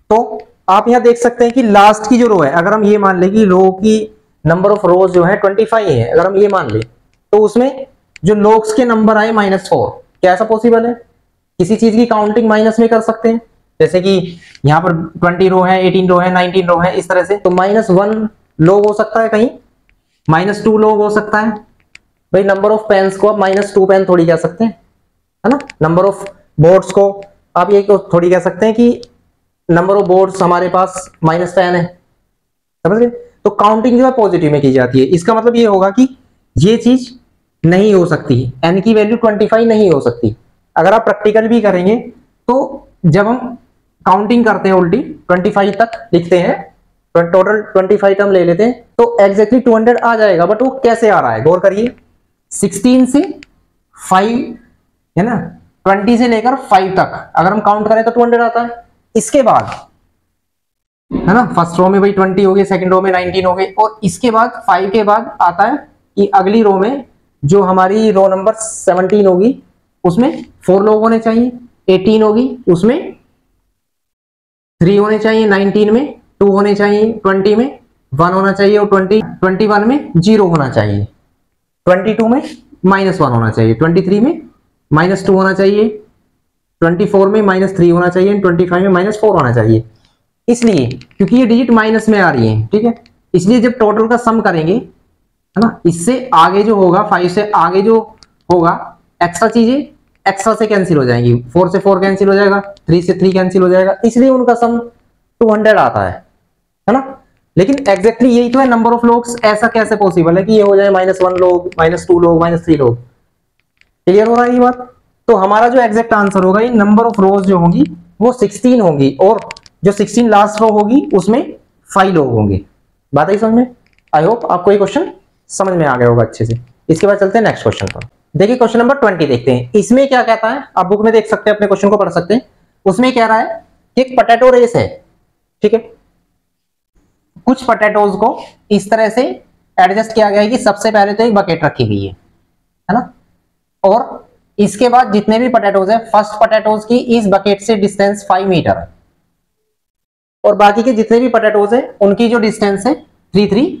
Speaker 1: तो आप यहां देख सकते हैं कि लास्ट की जो रो है, अगर हम ये मान ले कि रो की नंबर ऑफ रोज जो है 25 है, अगर हम ये मान ले तो उसमें जो लोग्स के नंबर आए -4। क्या ऐसा पॉसिबल है, किसी चीज की काउंटिंग माइनस में कर सकते हैं, जैसे कि यहाँ पर 20 रो है, 18 रो है, 19 रो है, इस तरह से। तो -1 लोग हो सकता है, कहीं -2 लोग हो सकता है। भाई नंबर ऑफ पेन्स को आप -2 पेन थोड़ी कह सकते हैं, है ना। नंबर ऑफ बोर्ड्स को आप ये थोड़ी कह सकते हैं कि नंबर ऑफ बोर्ड्स हमारे पास -10 है, समझ गए। तो काउंटिंग जो है पॉजिटिव में की जाती है। इसका मतलब ये होगा कि ये चीज नहीं हो सकती, n की वैल्यू 25 नहीं हो सकती। अगर आप प्रैक्टिकल भी करेंगे तो जब हम काउंटिंग करते हैं उल्टी 25 तक लिखते हैं, टोटल 25 टर्म ले लेते हैं, तो एग्जैक्टली 200 आ जाएगा। बट वो कैसे आ रहा है, गौर करिए, 16 से 5 है ना, 20 से लेकर 5 तक अगर हम काउंट करें तो 200 आता है। इसके बाद है ना, फर्स्ट रो में भाई 20 हो गए, सेकंड रो में 19 हो गए, और इसके बाद 5 के बाद आता है कि अगली रो में जो हमारी रो नंबर 17 होगी उसमें 4 लोग होने चाहिए, 18 होगी, उसमें 3 होने चाहिए, 19 में 2 होने चाहिए, 20 में 1 होना चाहिए, और 21 में 0 होना चाहिए, 22 में -1 होना चाहिए, 23 में -2 होना चाहिए, 24 में -3 होना चाहिए, 25 में -4 होना चाहिए। इसलिए क्योंकि ये डिजिट माइनस में आ रही है, ठीक है, इसलिए जब टोटल का सम करेंगे, है ना, इससे आगे जो होगा, 5 से आगे जो होगा, एक्स्ट्रा चीजें एक्स्ट्रा से कैंसिल हो जाएंगी, 4 से 4 कैंसिल हो जाएगा, 3 से 3 कैंसिल हो जाएगा, इसलिए उनका सम 200 आता है ना। लेकिन एग्जैक्टली यही तो है नंबर ऑफ लोग्स, ऐसा कैसे पॉसिबल है कि ये हो जाए -1 लोग, -2 लोग, -3 लोग। क्लियर हो रहा है ये बात? तो हमारा जो एग्जैक्ट आंसर होगा, ये नंबर ऑफ रोज जो होंगी वो 16 होंगी, और जो 16 लास्ट रो होगी उसमें 5 लोग होंगे। बात आई समझ में? आई होप आपको ये क्वेश्चन समझ में आ गया होगा अच्छे से। इसके बाद चलते हैं नेक्स्ट क्वेश्चन पर। देखिए क्वेश्चन नंबर 20 देखते हैं। इसमें क्या कहता है, आप बुक में देख सकते हैं, अपने क्वेश्चन को पढ़ सकते हैं। उसमें कह रहा है कि एक पोटैटो रेस है, ठीक है, कुछ पोटैटोज को इस तरह से एडजस्ट किया गया है कि सबसे पहले तो एक बकेट रखी गई है ना, और इसके बाद जितने भी पोटैटोज है, फर्स्ट पोटैटोज की इस बकेट से डिस्टेंस 5 मीटर है, और बाकी के जितने भी पोटैटोज है उनकी जो डिस्टेंस है 3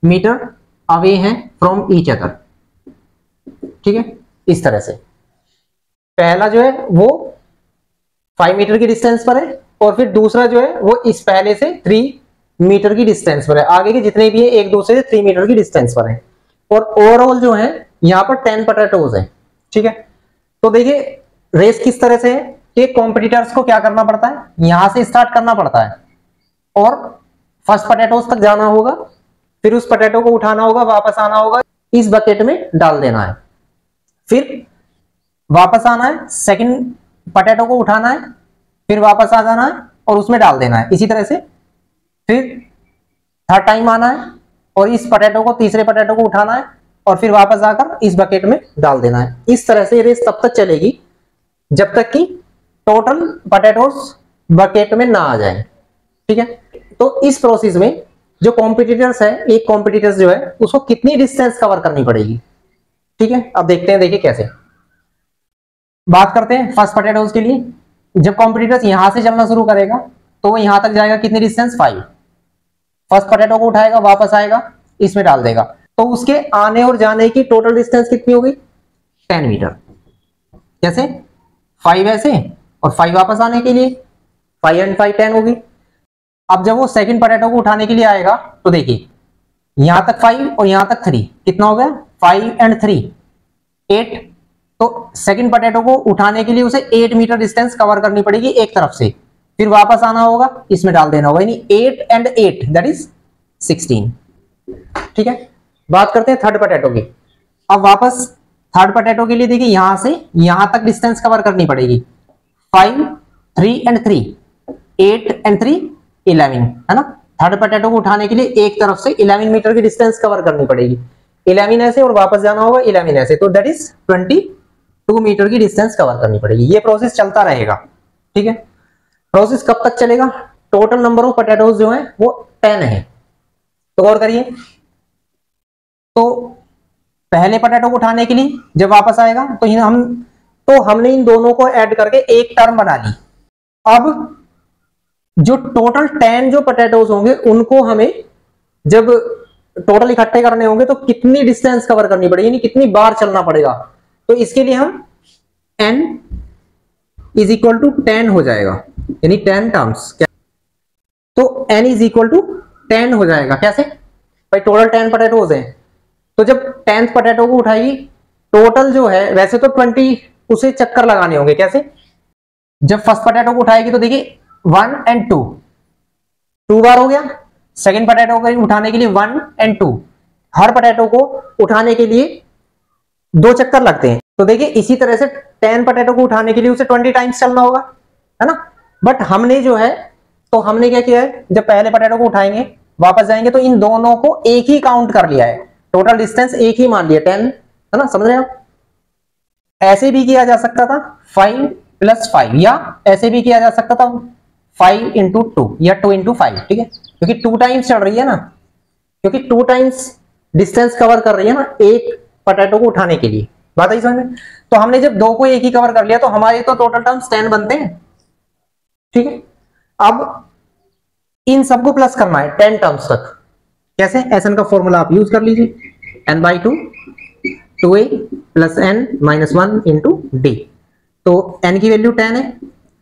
Speaker 1: मीटर अवे है फ्रॉम ईच अदर, ठीक है। इस तरह से पहला जो है वो 5 मीटर की डिस्टेंस पर है, और फिर दूसरा जो है वो इस पहले से 3 मीटर की डिस्टेंस पर है, आगे के जितने भी है एक दूसरे से 3 मीटर की डिस्टेंस पर है, और ओवरऑल जो है यहाँ पर 10 पोटैटोज है, ठीक है। तो देखिए रेस किस तरह से है कि कॉम्पिटिटर्स को क्या करना पड़ता है, यहां से स्टार्ट करना पड़ता है, और फर्स्ट पोटैटोज तक जाना होगा, फिर उस पोटैटो को उठाना होगा, वापस आना होगा, इस बकेट में डाल देना है, फिर वापस आना है, सेकंड पोटैटो को उठाना है, फिर वापस आ जाना है और उसमें डाल देना है। इसी तरह से फिर थर्ड टाइम आना है और इस पोटैटो को, तीसरे पोटैटो को उठाना है और फिर वापस आकर इस बकेट में डाल देना है। इस तरह से रेस तब तक चलेगी जब तक कि टोटल पोटैटोज बकेट में ना आ जाए, ठीक है। तो इस प्रोसेस में जो कॉम्पिटिटर्स है, एक कॉम्पिटिटर्स जो है उसको कितनी डिस्टेंस कवर करनी पड़ेगी, ठीक है। अब देखते हैं, देखिए कैसे बात करते हैं फर्स्ट पोटैटोज के लिए। जब कॉम्पिटिटर्स यहां से चलना शुरू करेगा तो वो यहां तक जाएगा, कितनी डिस्टेंस 5, फर्स्ट पोटैटो को उठाएगा, वापस आएगा, इसमें डाल देगा, तो उसके आने और जाने की टोटल डिस्टेंस कितनी होगी 10 मीटर। कैसे 5 ऐसे और 5 वापस आने के लिए, 5 एंड 5 10 होगी। अब जब वो सेकंड पोटैटो को उठाने के लिए आएगा तो देखिए यहां तक 5 और यहां तक 3, कितना हो गया 5 एंड 3 8। तो सेकंड पोटैटो को उठाने के लिए उसे 8 मीटर डिस्टेंस कवर करनी पड़ेगी एक तरफ से, फिर वापस आना होगा, इसमें डाल देना होगा, यानी 8 एंड 8 दैट इज 16, ठीक है। बात करते हैं थर्ड पोटैटो की। अब वापस थर्ड पोटैटो के लिए देखिए यहां से यहां तक डिस्टेंस कवर करनी पड़ेगी, 5 3 एंड 3 8 एंड 3 11, है ना। थर्ड पोटैटो को उठाने के लिए एक तरफ से 11 मीटर की डिस्टेंस कवर करनी पड़ेगी, 11 ऐसे और वापस जाना होगा 11 ऐसे, तो दैट इज 22 मीटर की डिस्टेंस कवर करनी पड़ेगी। ये प्रोसेस चलता रहेगा, ठीक है। प्रोसेस कब तक चलेगा, टोटल नंबर ऑफ पोटैटोज जो है वो 10 है। तो गौर करिए, तो पहले पोटैटो को उठाने के लिए जब वापस आएगा तो हमने इन दोनों को ऐड करके एक टर्म बना ली। अब जो टोटल 10 जो पोटैटोज होंगे उनको हमें जब टोटल इकट्ठे करने होंगे तो कितनी डिस्टेंस कवर करनी पड़ेगी, यानी कितनी बार चलना पड़ेगा। तो इसके लिए हम n इज इक्वल टू 10 हो जाएगा, यानी 10 टर्म्स। तो n इज इक्वल टू 10 हो जाएगा। कैसे भाई, टोटल 10 पोटैटोज हैं, तो जब 10th पोटैटो को उठाएगी टोटल जो है, वैसे तो 20 उसे चक्कर लगाने होंगे। कैसे, जब फर्स्ट पोटैटो को उठाएगी तो देखिए 1 एंड 2 बार हो गया, सेकंड पोटैटो को उठाने के लिए 1 एंड 2, हर पोटैटो को उठाने के लिए 2 चक्कर लगते हैं। तो देखिए इसी तरह से 10 पोटैटो को उठाने के लिए उसे 20 टाइम्स चलना होगा, है ना। बट हमने जो है, तो हमने क्या किया है, जब पहले पोटैटो को उठाएंगे वापस जाएंगे तो इन दोनों को एक ही काउंट कर लिया है, टोटल डिस्टेंस एक ही मान लिया 10, है ना। समझ रहे हो, ऐसे भी किया जा सकता था 5 + 5, या ऐसे भी किया जा सकता था 5 × 2 या 2 × 5, ठीक है, क्योंकि 2 टाइम्स चढ़ रही है ना, क्योंकि 2 टाइम्स डिस्टेंस कवर कर रही है ना एक पोटैटो को उठाने के लिए, बात आई समझ में? तो हमने जब 2 को एक ही कवर कर लिया तो हमारे तो टोटल टर्म्स 10 बनते हैं, ठीक है। अब इन सबको प्लस करना है 10 टर्म्स तक। कैसे? एसएन का फॉर्मूला आप यूज कर लीजिए, n/2 2a plus n minus 1 into D. तो n की वैल्यू 10 है,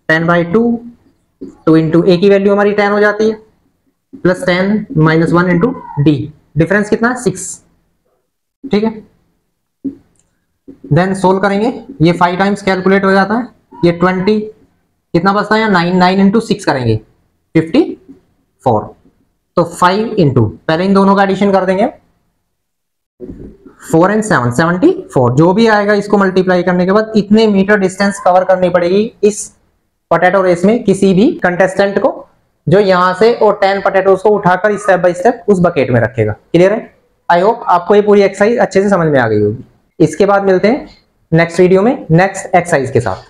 Speaker 1: 10/2 2 इंटू a की वैल्यू हमारी 10 हो जाती है, plus 10 minus 1 into D, difference कितना है 6, ठीक है। देन सोल्व करेंगे, ये 5 टाइम्स कैलकुलेट हो जाता है, ये 20 कितना बचता है, 9 इंटू 6 करेंगे 54। तो 5 इंटू, पहले इन दोनों का एडिशन कर देंगे, 4 and 7 74, जो भी आएगा इसको मल्टीप्लाई करने के बाद इतने मीटर डिस्टेंस कवर करनी पड़ेगी इस पोटैटो रेस में किसी भी कंटेस्टेंट को, जो यहां से और 10 पोटैटोज को उठाकर स्टेप बाय स्टेप उस बकेट में रखेगा। क्लियर है? आई होप आपको ये पूरी एक्सरसाइज अच्छे से समझ में आ गई होगी। इसके बाद मिलते हैं नेक्स्ट वीडियो में नेक्स्ट एक्सरसाइज के साथ।